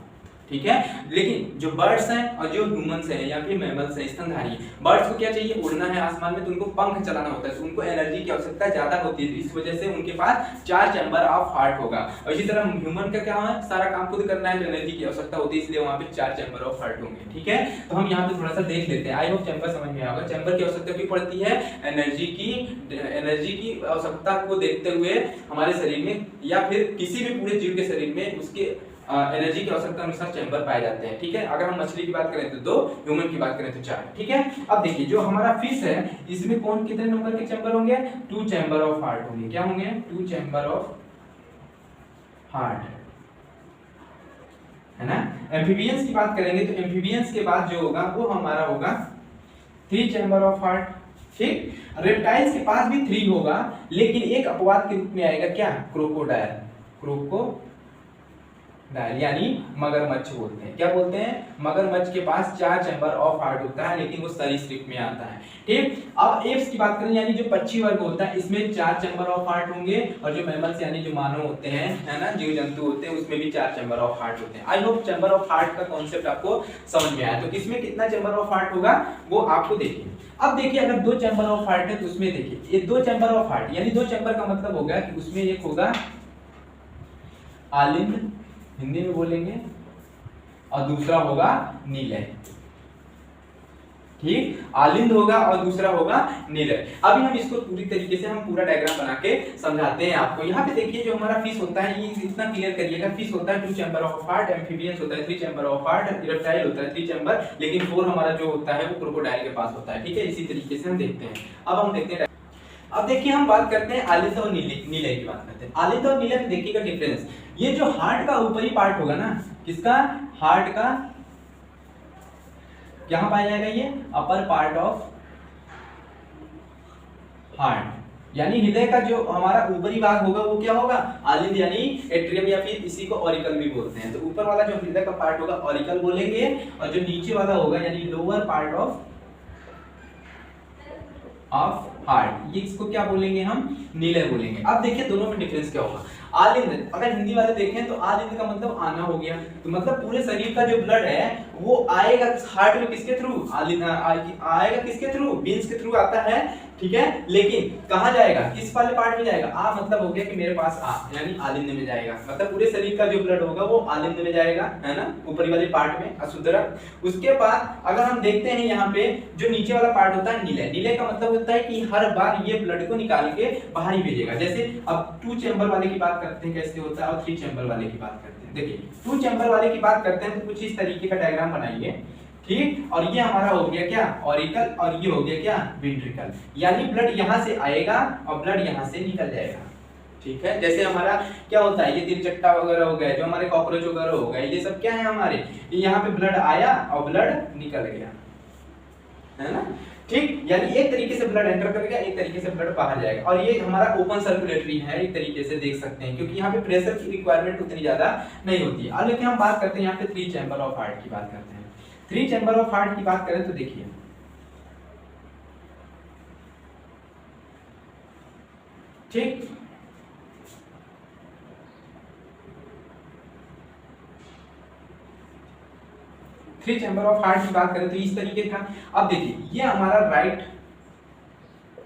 ठीक है। लेकिन जो बर्ड्स हैं और जो ह्यूमंस हैं या फिर मैमल्स हैं स्तनधारी, बर्ड्स को क्या चाहिए, उड़ना है आसमान में, तो उनको पंख चलाना होता है, तो उनको एनर्जी की आवश्यकता ज्यादा होती है, इस वजह से उनके पास 4 चैम्बर ऑफ हार्ट होगा। और इसी तरह ह्यूमन का क्या है, सारा काम खुद करना है, तो एनर्जी की आवश्यकता होती है, इसलिए वहां पे 4 चैम्बर ऑफ हार्ट होंगे। ठीक है, तो हम यहाँ पे थोड़ा सा देख लेते हैं। आई होप चैम्बर समझ में आएगा। चैम्बर की आवश्यकता क्यों पड़ती है, एनर्जी की आवश्यकता को देखते हुए हमारे शरीर में या फिर किसी भी पूरे जीव के शरीर में उसके एनर्जी की आवश्यकता अनुसार चैम्बर पाए जाते हैं। ठीक है, अगर हम मछली की बात करें तो 2, ह्यूमन की बात करें तो 4। ठीक है, अब देखिए जो हमारा फिश है इसमें कौन कितने नंबर के चैम्बर होंगे, 2 चैम्बर ऑफ हार्ट होंगे। क्या होंगे, 2 चैम्बर ऑफ हार्ट, है ना। एम्फीबियंस की बात करेंगे तो एम्फीबियंस के बाद जो होगा वो हमारा होगा 3 चैम्बर ऑफ हार्ट। ठीक, रेप्टाइल्स के पास भी 3 होगा, लेकिन एक अपवाद के रूप में आएगा, क्या, क्रोकोडाइल। क्रोकोडाइल यानी मगरमच्छ बोलते हैं। क्या बोलते हैं, मगरमच्छ के पास 4 चैम्बर ऑफ हार्ट होता है, लेकिन वो सरीसृप में आता है। ठीक, अब एप्स की बात करें यानी जो पक्षी वर्ग होता है, इसमें 4 चैम्बर ऑफ हार्ट होंगे, और जो मैमल्स यानी जो मानव होते हैं, है ना, जीव जंतु होते हैं, उसमें भी 4 चैम्बर ऑफ हार्ट होते हैं। I hope chamber of heart का कॉन्सेप्ट आपको समझ में आया। तो किसमें कितना चैम्बर ऑफ हार्ट होगा वो आपको देखिए। अब देखिए अगर 2 चैम्बर ऑफ हार्ट है तो उसमें देखिए ये 2 चैम्बर ऑफ हार्ट यानी 2 चैम्बर का मतलब होगा कि उसमें एक होगा आलिंद, हिंदी में बोलेंगे, और दूसरा होगा नीलय। ठीक, आलिंद होगा और दूसरा होगा नीलय। अभी हम इसको पूरी तरीके से हम पूरा डायग्राम बना के समझाते हैं आपको। यहाँ पे देखिए जो हमारा फिश होता है, ये इतना क्लियर करिएगा, फिश होता है 2 चैम्बर ऑफ हार्ट, एम्फीबियंस होता है 3 चैम्बर ऑफ हार्ट, रेप्टाइल होता है 3 चैम्बर, लेकिन 4 हमारा जो होता है वो क्रोकोडाइल के पास होता है। ठीक है, इसी तरीके से हम देखते हैं। अब हम देखते हैं, अब देखिए हम बात करते हैं आलिंद और नीलय की बात करते हैं। आलिंद और नीलय में देखिएगा डिफरेंस, ये जो हार्ट का ऊपरी पार्ट होगा ना, किसका, हार्ट का, कहां पाया जाएगा, ये अपर पार्ट ऑफ हार्ट, यानी हृदय का जो हमारा ऊपरी भाग होगा वो क्या होगा, आलिंद यानी एट्रियम, या फिर इसी को ऑरिकल भी बोलते हैं। तो ऊपर वाला जो हृदय का पार्ट होगा ऑरिकल बोलेंगे, और जो नीचे वाला होगा यानी लोअर पार्ट ऑफ हार्ट, ये इसको क्या बोलेंगे हम, नीलय बोलेंगे। अब देखिए दोनों में डिफरेंस क्या होगा। आलिंद, अगर हिंदी वाले देखें तो आलिंद का मतलब आना हो गया, तो मतलब पूरे शरीर का जो ब्लड है वो आएगा हार्ट में किसके थ्रू, आलिंद आएगा किसके थ्रू, वेन्स के थ्रू आता है। ठीक है, लेकिन कहां जाएगा, किस वाले पार्ट में जाएगा, आ मतलब हो गया कि मेरे पास आ यानी आलिंद में जाएगा, मतलब पूरे शरीर का जो ब्लड होगा वो आलिंद में जाएगा, है ना, ऊपरी वाले पार्ट में अशुद्धरा। उसके बाद अगर हम देखते हैं यहाँ पे जो नीचे वाला पार्ट होता है नीलय, नीलय का मतलब होता है कि हर बार ये ब्लड को निकाल के बाहर ही भेजेगा। जैसे अब 2 चैम्बर वाले की बात करते हैं कैसे होता है, और 3 चैम्बर वाले की बात करते हैं। देखिए 2 चैम्बर वाले की बात करते हैं तो कुछ इस तरीके का डायग्राम बनाइए। ठीक, और ये हमारा हो गया क्या, ऑरिकल, और ये हो गया क्या, वेंट्रिकल, यानी ब्लड यहाँ से आएगा और ब्लड यहाँ से निकल जाएगा। ठीक है, जैसे हमारा क्या होता है, ये तिलचट्टा वगैरह हो गया, जो हमारे कॉकरोच वगैरह हो गए, ये सब क्या है हमारे, यहाँ पे ब्लड आया और ब्लड निकल गया, है ना। ठीक, यानी एक तरीके से ब्लड एंटर करेगा, एक तरीके से ब्लड बाहर जाएगा, और ये हमारा ओपन सर्कुलेटरी है, एक तरीके से देख सकते हैं, क्योंकि यहाँ पे प्रेशर की रिक्वायरमेंट उतनी ज्यादा नहीं होती है। अब लेकिन हम बात करते हैं यहाँ पे 3 चैम्बर ऑफ हार्ट की बात करते हैं। 3 चैम्बर ऑफ हार्ट की बात करें तो देखिए ठीक, थ्री चैम्बर ऑफ हार्ट की बात करें तो इस तरीके का। अब देखिए ये हमारा राइट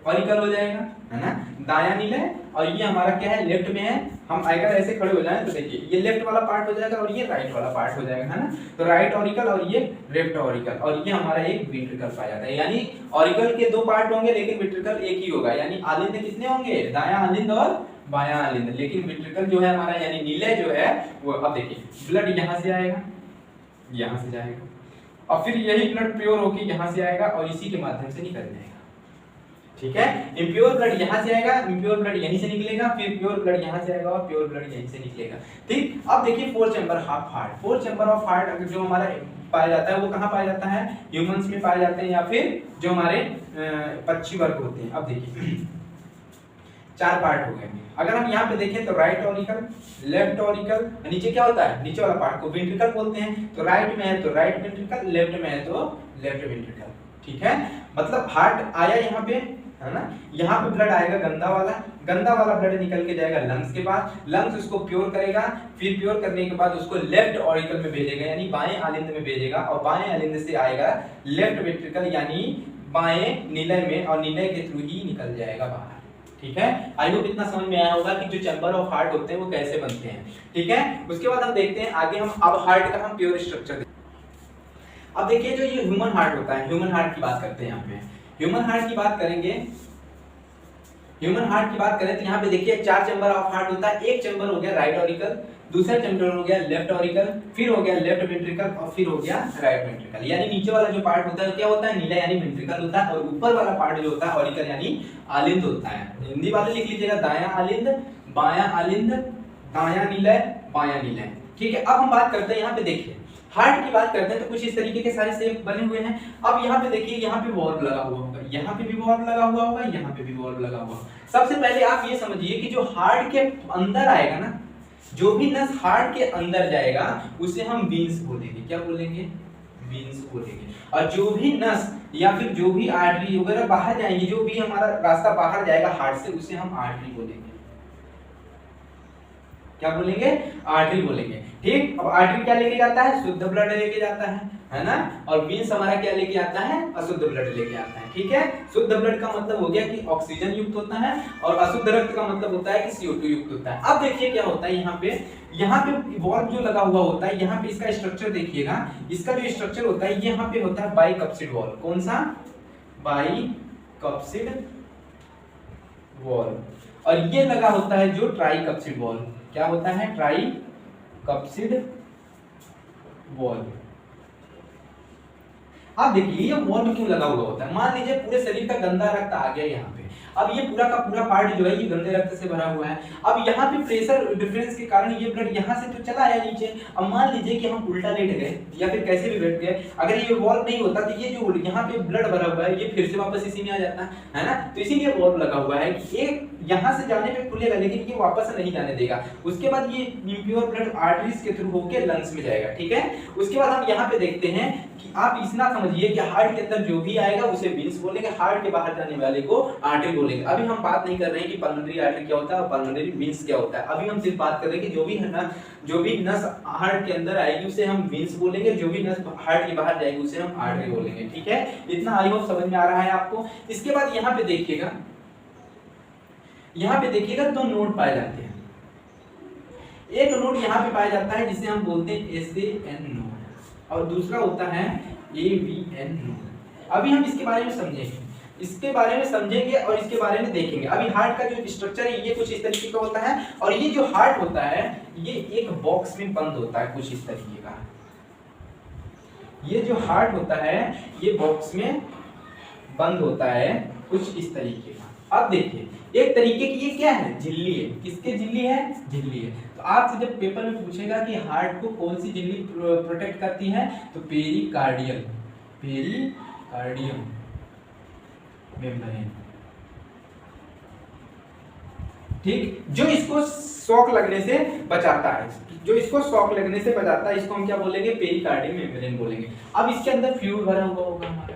ऑरिकल हो जाएगा, है ना, दायां नीलय, और ये हमारा क्या है, लेफ्ट में है। हम अगर ऐसे खड़े हो जाएं तो देखिए ये लेफ्ट वाला पार्ट हो जाएगा और ये राइट वाला पार्ट हो जाएगा, है ना। तो राइट ऑरिकल और ये लेफ्ट ऑरिकल, और ये हमारा एक वेंट्रिकल पाया जाता है। यानी ऑरिकल के 2 पार्ट होंगे लेकिन वेंट्रिकल एक ही होगा। यानी आलिंद कितने होंगे, दायां आलिंद और बायां आलिंद, लेकिन वेंट्रिकल जो है हमारा यानी नीलय जो है वो, अब देखिए ब्लड यहाँ से आएगा, यहाँ से जाएगा, और फिर यही ब्लड प्योर होके यहाँ से आएगा और इसी के माध्यम से निकल जाएगा। ठीक है, इम्प्योर ब्लड यहाँ से आएगा, इम्प्योर ब्लड यहीं से निकलेगा, फिर प्योर ब्लड यहाँ से आएगा और प्योर ब्लड यहीं से निकलेगा। ठीक, अब देखिए 4 chamber of heart, 4 chamber of heart अगर जो हमारा पाया जाता है वो कहाँ पाया जाता है, ह्यूमंस में पाए जाते हैं या फिर जो हमारे पक्षी वर्ग होते हैं। अब देखिए 4 पार्ट हो गए। अगर हम यहाँ पे देखें तो राइट ऑरिकल, लेफ्ट ऑरिकल, नीचे क्या होता है, नीचे वाला पार्ट को वेंट्रिकल बोलते हैं। तो राइट में है तो राइट वेंट्रिकल, लेफ्ट में है तो लेफ्ट वेंट्रिकल। ठीक है, मतलब हार्ट आया यहाँ पे, है ना। यहाँ पे ब्लड आएगा गंदा वाला ब्लड निकल के जाएगा लंग्स के पास, लंग्स उसको प्योर करेगा, फिर प्योर करने के बाद उसको लेफ्ट ऑरिकल में भेजेगा यानी बाएं आलिंद में भेजेगा, और बाएं आलिंद से आएगा लेफ्ट वेंट्रिकल यानी बाएं निलय में, और निलय के थ्रू ही निकल जाएगा बाहर। ठीक है, आई होप इतना समझ में आया होगा कि जो चैम्बर ऑफ हार्ट होते हैं वो कैसे बनते हैं। ठीक है, उसके बाद हम देखते हैं आगे, हम अब हार्ट का हम प्योर स्ट्रक्चर। अब देखिए जो ये ह्यूमन हार्ट होता है, ह्यूमन हार्ट की बात करते हैं। यहाँ पे ह्यूमन हार्ट की बात करेंगे, ह्यूमन हार्ट की बात करें तो यहाँ पे देखिए 4 चैम्बर ऑफ हार्ट होता है। एक चैम्बर हो गया राइट ऑरिकल, दूसरा चैम्बर हो गया लेफ्ट ऑरिकल, फिर हो गया लेफ्ट वेंट्रिकल, और फिर हो गया राइट वेंट्रिकल। यानी नीचे वाला जो पार्ट होता है क्या होता है, नीला यानी वेंट्रिकल होता है, और ऊपर वाला पार्ट जो होता है ऑरिकल यानी आलिंद होता है। हिंदी वाले लिख लीजिएगा दायां आलिंद, बायां आलिंद, दायां निलय, बायां निलय। ठीक है, अब हम बात करते हैं यहाँ पे देखिए हार्ट की बात करते हैं तो कुछ इस तरीके के सारे शेप बने हुए हैं। अब यहाँ पे देखिए, यहाँ पे वॉल्व लगा हुआ होगा, यहाँ पे भी वॉल्व लगा हुआ होगा, यहाँ पे भी वॉल्व लगा हुआ। सबसे पहले आप ये समझिए कि जो हार्ट के अंदर आएगा ना, जो भी नस हार्ट के अंदर जाएगा उसे हम वीन्स बोलेंगे। क्या बोलेंगे, वीन्स बोलेंगे। और जो भी नस या फिर जो भी आर्टरी वगैरह बाहर जाएंगे, जो भी हमारा रास्ता बाहर जाएगा हार्ट से, उसे हम आर्टरी बोलेंगे। क्या बोलेंगे, आर्टरी बोलेंगे। ठीक, अब आर्टरी क्या लेके जाता है, शुद्ध ब्लड लेके जाता है ना, और वीन्स हमारा क्या लेके आता है, अशुद्ध ब्लड लेके आता है। ठीक है, शुद्ध ब्लड का मतलब हो गया कि ऑक्सीजन युक्त होता है, और अशुद्ध रक्त का मतलब होता है कि CO2 युक्त होता है। अब देखिए क्या होता है, यहाँ पे वॉल्व जो लगा हुआ होता है, यहाँ पे इसका स्ट्रक्चर देखिएगा, इसका जो स्ट्रक्चर होता है यहाँ पे होता है बाइकप्सिड वॉल्व। कौन सा, बाइकप्सिड वॉल्व। और ये लगा होता है जो ट्राइकप्सिड वॉल्व। क्या होता है, ट्राइकप्सिड वॉल्व। अब देखिए ये वॉल्व क्यों लगा हुआ होता है, मान लीजिए पूरे शरीर का गंदा रक्त आ गया यहाँ पे, अब ये पूरा का पूरा पार्ट जो है ये गंदे रक्त से भरा हुआ है। अब यहाँ पे प्रेशर डिफरेंस के कारण ये ब्लड यहाँ से तो चला आया नीचे। अब मान लीजिए कि हम उल्टा लेट गए या फिर कैसे भी बैठ गए, अगर ये वॉल्व नहीं होता तो ये जो यहाँ पे ब्लड भरा हुआ है ये फिर से वापस इसी में आ जाता है ना। तो इसीलिए वॉल्व लगा हुआ है कि ये यहाँ से जाने पे खुलेगा लेकिन ये वापस नहीं जाने देगा। उसके बाद ये इम्प्योर ब्लड आर्टरीज के थ्रू होकर लंग्स में जाएगा। ठीक है, उसके बाद हम यहाँ पे देखते हैं कि आप इतना समझिए कि हार्ट के अंदर जो भी आएगा उसे वीन्स बोलेंगे, हार्ट के बाहर जाने वाले को आर्टरी बोलेंगे। अभी हम बात नहीं कर रहे हैं कि पल्मोनरी आर्टरी क्या होता है और पल्मोनरी वीन्स क्या होता है। अभी हम सिर्फ बात कर रहे हैं कि जो भी नस हार्ट के अंदर आएगी उसे हम वीन्स बोलेंगे, जो भी नस हार्ट के बाहर जाएगी उसे हम आर्टरी बोलेंगे। ठीक है, इतना आई होप समझ में आ रहा है आपको। इसके बाद यहाँ पे देखिएगा, दो नोड पाए जाते हैं। एक नोड यहाँ पे पाया जाता है जिसे हम बोलते हैं SAN नोड, और दूसरा होता है AVN नोड। अभी हम इसके बारे में समझेंगे और इसके बारे में देखेंगे। अभी हार्ट का जो स्ट्रक्चर है ये कुछ इस तरीके का होता है, और ये जो हार्ट होता है ये एक बॉक्स में बंद होता है कुछ इस तरीके का। ये जो हार्ट होता है ये बॉक्स में बंद होता है कुछ इस तरीके का। अब देखिए एक तरीके की ये क्या है, झिल्ली है। किसके झिल्ली है, झिल्ली है। तो आपसे जब पेपर में पूछेगा कि हार्ट को कौन सी झिल्ली प्रोटेक्ट करती है, तो पेरिकार्डियल मेम्ब्रेन। ठीक, जो इसको शॉक लगने से बचाता है, इसको हम क्या बोलेंगे, पेरिकार्डियम मेम्ब्रेन बोलेंगे। अब इसके अंदर फ्लूइड भरा हुआ होगा हमारा।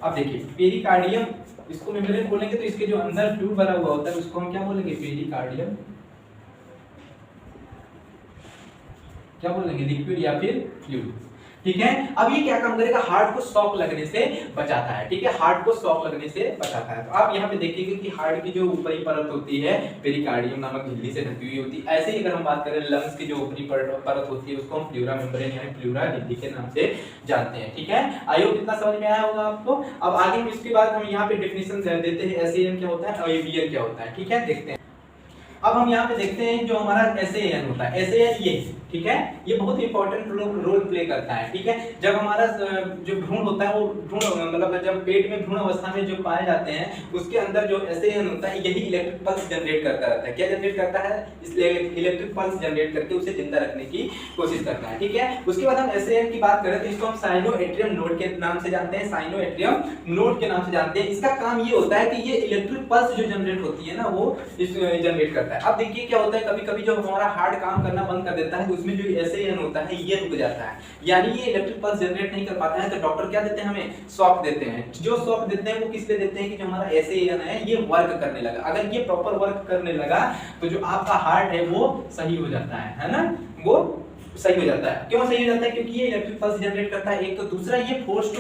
अब देखिए पेरिकार्डियम इसको मेम्ब्रेन बोलेंगे, तो इसके जो अंदर फ्लूइड भरा हुआ होता है उसको हम क्या बोलेंगे, पेरिकार्डियम, क्या बोलेंगे, लिक्विड या फिर फ्लूइड। ठीक है, अब ये क्या काम करेगा, हार्ट को शॉक लगने से बचाता है। ठीक है, हार्ट को शॉक लगने से बचाता है। तो आप यहाँ पे देखिएगा कि हार्ट की जो ऊपरी परत होती है पेरिकार्डियम नामक झिल्ली से ढकी हुई होती है। ऐसे ही अगर हम बात करें लंग्स की जो ऊपरी परत होती है उसको हम प्लूरा मेम्ब्रेन यानी प्लूरा झिल्ली के नाम से जानते हैं। ठीक है, आई होप इतना समझ में आया होगा आपको। अब आगे इसके बाद हम यहाँ पे डेफिनेशन देते हैं, SAN क्या होता है और AVN क्या होता है। ठीक है, देखते हैं। अब हम यहाँ पे देखते हैं जो हमारा SAN होता है, SAN ये, ठीक है, ये बहुत इंपॉर्टेंट रोल प्ले करता है। ठीक है, जब हमारा जो भ्रूण होता है वो भ्रूण मतलब जब पेट में भ्रूण अवस्था में जो पाए जाते हैं उसके अंदर जो SAN होता है यही इलेक्ट्रिक पल्स जनरेट करता रहता है। क्या जनरेट करता है, इसलिए इलेक्ट्रिक पल्स जनरेट करके उसे जिंदा रखने की कोशिश करता है। ठीक है, उसके बाद हम SAN की बात करें तो इसको हम साइनोएट्रियम नोड के नाम से जानते हैं, साइनोएट्रियम नोड के नाम से जानते हैं। इसका काम ये होता है कि ये इलेक्ट्रिक पल्स जो जनरेट होती है ना वो जनरेट करता है। अब देखिए क्या होता है, कभी कभी जब हमारा हार्ट काम करना बंद कर देता है तो उसमें जो SAN होता है ये रुक जाता है, यानी ये इलेक्ट्रिक पल्स जनरेट नहीं कर पाता है। तो डॉक्टर क्या देते हैं, हमें शॉक देते हैं। जो शॉक देते हैं वो किस लिए देते हैं कि जो हमारा SAN है ये वर्क करने लगा। अगर ये प्रॉपर वर्क करने लगा तो जो आपका हार्ट है वो सही हो जाता है ना, वो सही हो जाता है। क्यों सही हो जाता है? क्योंकि ये इलेक्ट्रिक पल्स जनरेट करता है एक, तो दूसरा ये फोर्स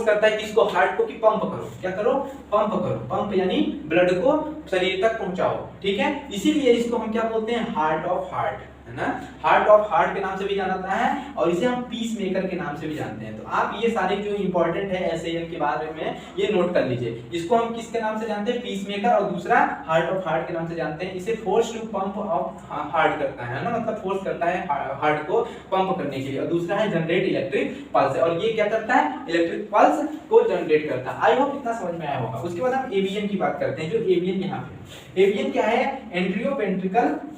करता है किसको, हार्ट को, कि पंप करो। क्या करो? पंप करो। पंप यानी ब्लड को शरीर तक पहुंचाओ, ठीक है। इसीलिए इसको हम क्या बोलते हैं, हार्ट ऑफ हार्ट, है ना। हार्ट ऑफ हार्ट के नाम से भी जाना जाता है और इसे हम पीस मेकर के नाम से भी जानते हैं। तो आप ये सारे जो इंपॉर्टेंट है SAN के बारे में ये नोट कर लीजिए। इसको हम किसके नाम से जानते हैं, पीस मेकर, और दूसरा हार्ट ऑफ हार्ट के नाम से जानते हैं। इसे force to pump of heart करता है ना, मतलब फोर्स करता है हार्ट को पंप करने के लिए। और दूसरा है जनरेट इलेक्ट्रिक पल्स, और ये क्या करता है, इलेक्ट्रिक पल्स को जनरेट करता है। आई होप इतना समझ में आया होगा। उसके बाद हम AVN की बात करते हैं। जो AVN यहाँ पे, AVN क्या है,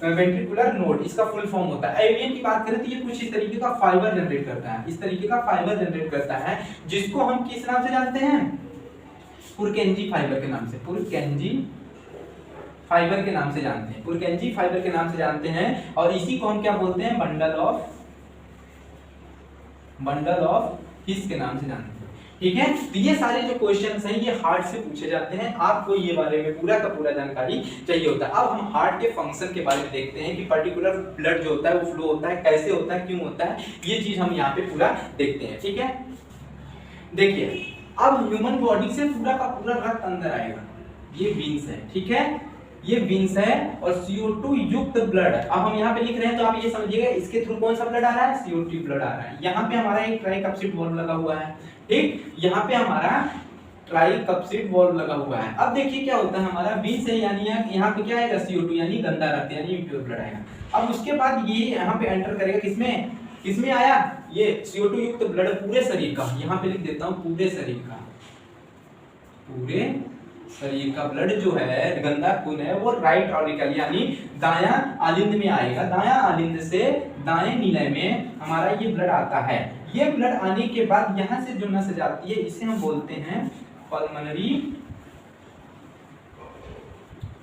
वेंट्रिकुलर नोड, इसका फुल फॉर्म होता है। AVN की बात करें तो ये कुछ इस तरीके का फाइबर जनरेट करता है, इस तरीके का फाइबर जनरेट करता है, जिसको हम किस नाम से जानते हैं, पुरकेंजी फाइबर के नाम से, पुरकेंजी फाइबर के नाम से जानते हैं, पुरकेंजी फाइबर के नाम से जानते हैं। और इसी को हम क्या बोलते हैं, बंडल ऑफ हिस के नाम से जानते हैं, ठीक है। तो ये सारे जो क्वेश्चंस हैं ये हार्ट से पूछे जाते हैं। आपको ये बारे में पूरा का पूरा जानकारी चाहिए होता है। अब हम हार्ट के फंक्शन के बारे में देखते हैं कि पर्टिकुलर ब्लड जो होता है वो फ्लो होता है, कैसे होता है, क्यों होता है, ये चीज हम यहाँ पे पूरा देखते हैं, ठीक है। देखिए, अब ह्यूमन बॉडी से पूरा का पूरा रक्त अंदर आएगा, ये वेन्स है, ठीक है, ये वेन्स है, और CO2 युक्त ब्लड। अब हम यहाँ पे लिख रहे हैं तो आप ये समझिएगा इसके थ्रू कौन सा ब्लड आ रहा है, CO2 ब्लड आ रहा है। यहाँ पे हमारा एक ट्राइकप्सिड वॉल्व लगा हुआ है, ठीक, यहाँ पे हमारा ट्राइकप्सिड वॉल्व लगा हुआ है। अब देखिए क्या होता है, हमारा वेन्स है यानी यहाँ पे क्या आएगा, CO2 यानी गंदा रक्त यानी इम्प्योर ब्लड आएगा। अब उसके बाद ये यहाँ पे एंटर करेगा किसमें, किसमें आया, ये CO2 युक्त ब्लड पूरे शरीर का, यहाँ पे लिख देता हूँ पूरे शरीर का, पूरे शरीर का ब्लड जो है, गंदा खून है, वो राइट ऑरिकल यानी दायां आलिंद में आएगा। दायां आलिंद से दाएं नीले में हमारा ये ब्लड आता है। ये ब्लड आने के बाद यहाँ से जो नस जाती है इसे हम बोलते हैं पल्मोनरी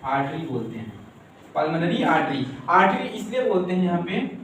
आर्टरी बोलते हैं, पल्मोनरी आर्टरी। आर्टरी इसलिए बोलते हैं यहाँ पे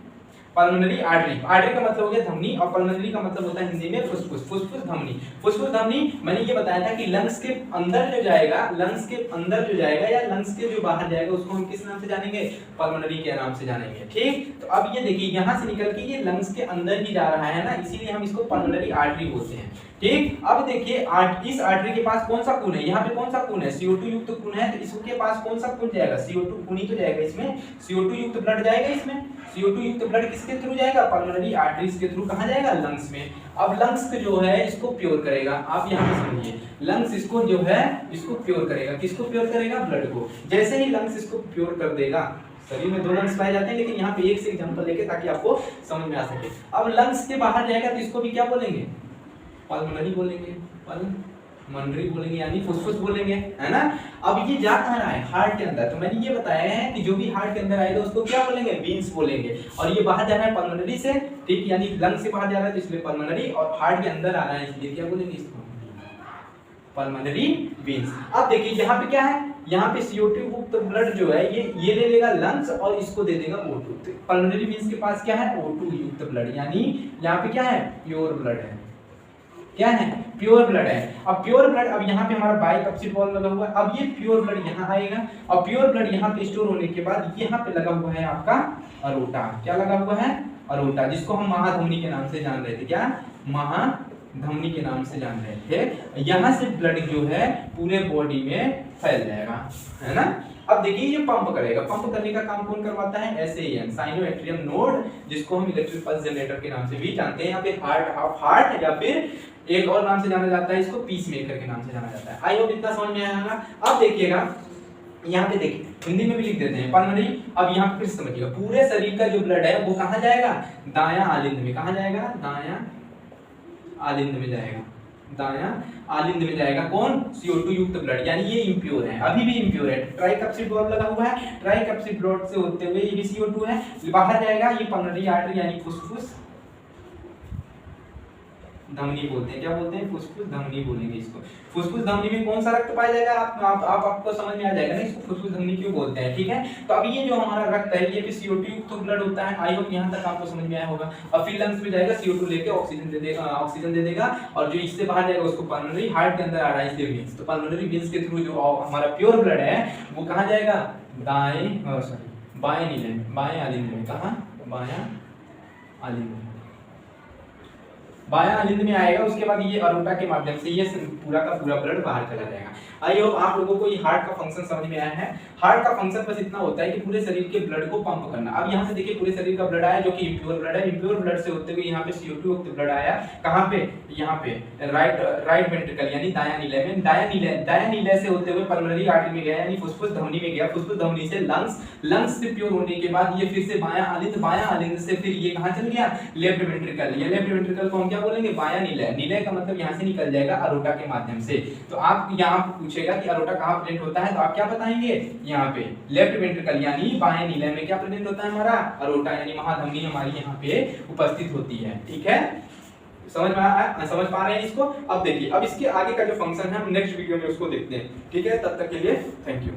पल्मोनरी आर्टरी, आर्टरी का मतलब हो गया धमनी, और पल्मोनरी का मतलब होता है हिंदी में फुसफुस, फुसफुस धमनी। फुसफुस धमनी मैंने ये बताया था कि लंग्स के अंदर जो जाएगा, लंग्स के अंदर जो जाएगा या लंग्स के जो बाहर जाएगा उसको हम किस नाम से जानेंगे, पल्मोनरी के नाम से जानेंगे, ठीक। तो अब ये देखिए यहाँ से निकल के ये लंग्स के अंदर ही जा रहा है ना, इसीलिए हम इसको पल्मोनरी आर्टरी बोलते हैं, ठीक। अब देखिए इस आर्टरी के पास कौन सा खून है, यहाँ पे कौन सा खून है, CO2 युक्त खून है, तो इसके पास कौन सा खून जाएगा, CO2 खून ही तो जाएगा इसमें, CO2 युक्त ब्लड जाएगा इसमें। CO2 युक्त ब्लड किसके थ्रू जाएगा, पल्मोनरी आर्टरीज के थ्रू, कहाँ जाएगा, लंग्स में। अब लंग्स जो है इसको प्योर करेगा, आप यहाँ पे समझिए, लंग्स इसको जो है इसको प्योर करेगा, किसको प्योर करेगा, ब्लड को। जैसे ही लंग्स इसको प्योर कर देगा, शरीर में 2 लंग्स पाए जाते हैं, लेकिन यहाँ पे एक से एग्जांपल लेके ताकि आपको समझ में आ सके। अब लंग्स के बाहर जाएगा तो इसको भी क्या बोलेंगे, पल्मोनरी बोलेंगे, पल्मोनरी बोलेंगे यानी फुसफुस बोलेंगे, है ना। अब ये जा कहाँ रहा है, हार्ट के अंदर। तो मैंने ये बताया है कि जो भी हार्ट के अंदर आएगा उसको क्या बोलेंगे, वेन्स बोलेंगे। और ये बाहर जा रहा है पल्मोनरी से, ठीक, यानी लंग से बाहर जा रहा है तो इसलिए पल्मोनरी, और हार्ट के अंदर आ रहा है इसलिए क्या बोलेंगे इसको, पल्मोनरी वेन्स। अब देखिए यहाँ पे क्या है, यहाँ पे CO2 युक्त ब्लड जो है ये ले लेगा लंग्स और इसको दे देगा O2। तो पल्मोनरी वेन्स के पास क्या है, O2 युक्त ब्लड, यानी यहाँ पे क्या है, प्योर ब्लड है, क्या है, प्योर ब्लड है। अब प्योर ब्लड, अब यहाँ पे हमारा बाइकप्सिड वॉल्व लगा हुआ है, अब ये प्योर ब्लड यहाँ आएगा, और प्योर ब्लड यहाँ पे स्टोर होने के बाद यहाँ पे लगा हुआ है आपका अरोटा, क्या लगा हुआ है, अरोटा, जिसको हम महाधमनी के नाम से जान रहे थे, क्या, महाधमनी के नाम से जान रहे थे। यहाँ से ब्लड जो है पूरे बॉडी में फैल जाएगा, है ना। अब देखिए ये पंप करेगा, पंप करने का काम कौन करवाता है, SAN, साइनो एट्रियम नोड, जिसको हम इलेक्ट्रिक पल्स जनरेटर के नाम से भी जानते हैं। यहाँ पे हार्ट ऑफ हार्ट या फिर एक और नाम से जाना जाता है, इसको पीस मेकर के नाम से जाना जाता है। आई होप इतना समझ में आया होगा। अब देखिएगा यहाँ पे देखिए, हिंदी में भी लिख देते हैं पल्मोनरी। अब यहाँ पे फिर समझिएगा, पूरे शरीर का जो ब्लड है वो कहाँ जाएगा, दायां आलिंद में, कहाँ जाएगा, दायां आलिंद में जाएगा, दायां आलिंद में जाएगा। कौन, CO2 युक्त ब्लड, यानी ये इम्प्योर है, अभी भी इम्प्योर है। ट्राइकप्सिड वॉल्व लगा हुआ है, ट्राइकप्सिड ब्लड से होते हुए ये भी CO2 है, बाहर जाएगा, ये पल्मोनरी आर्टरी यानी फुसफुस धमनी बोलते हैं। क्या बोलते हैं? फुसफुस धमनी बोलेंगे इसको। फुसफुस धमनी में कौन सा रक्त पाया जाएगा? आपको समझ में आ जाएगा ना इसको फुसफुस धमनी क्यों बोलते हैं, ठीक है। तो अब ये जो हमारा रक्त है ये भी CO2 युक्त ब्लड होता है। आई होप यहाँ तक आपको समझ में आया होगा। अब फिर लंग्स में जाएगा, CO2 लेके ऑक्सीजन दे देगा और जो इससे बाहर जाएगा उसको पल्मोनरी हार्ट के अंदर आ रहा है इसलिए वेन्स। तो पल्मोनरी वेन्स के थ्रू जो हमारा प्योर ब्लड है वो कहाँ जाएगा? बाएं नीले में, बाएं आलिंद में। कहाँ? बायां आलिंद में आएगा। उसके बाद ये अरोटा के माध्यम से ये पूरा का पूरा ब्लड बाहर चला जाएगा। आई होप आप लोगों को ये हार्ट का फंक्शन समझ में आया है। हार्ट का फंक्शन बस इतना होता है कि पूरे शरीर के ब्लड को पंप करना। अब यहाँ से देखिए पूरे शरीर का ब्लड आया जो कि इम्प्योर ब्लड है। इम्प्योर ब्लड से होते हुए यहाँ पे CO2 युक्त ब्लड आया। कहाँ पे? यहाँ पे राइट वेंट्रिकल यानी दायां नीले में। दायां नीले से होते हुए पल्मोनरी आर्टरी में गया यानी फुसफुस धमनी में गया। फुसफुस धमनी से लंग्स से प्योर होने के बाद ये फिर से बायां आलिंद से फिर ये कहाँ चल गया? Left ventricle. ये लेफ्ट वेंट्रिकल को हम क्या बोलेंगे? बायां नीले का मतलब यहाँ से निकल जाएगा अरोटा के माध्यम से। तो आप यहाँ पूछेगा कि अरोटा कहाँ प्रेजेंट होता है तो आप क्या बताएंगे? यहाँ पे लेफ्ट वेंट्रिकल यानी बाएं नीले में क्या प्रेजेंट होता है? हमारा अरोटा यानी महाधमनी हमारी यहाँ पे उपस्थित होती है, ठीक है। समझ पा रहे हैं इसको? अब देखिए अब इसके आगे का जो फंक्शन है हम नेक्स्ट वीडियो में उसको देखते हैं, ठीक है। तब तक के लिए थैंक यू।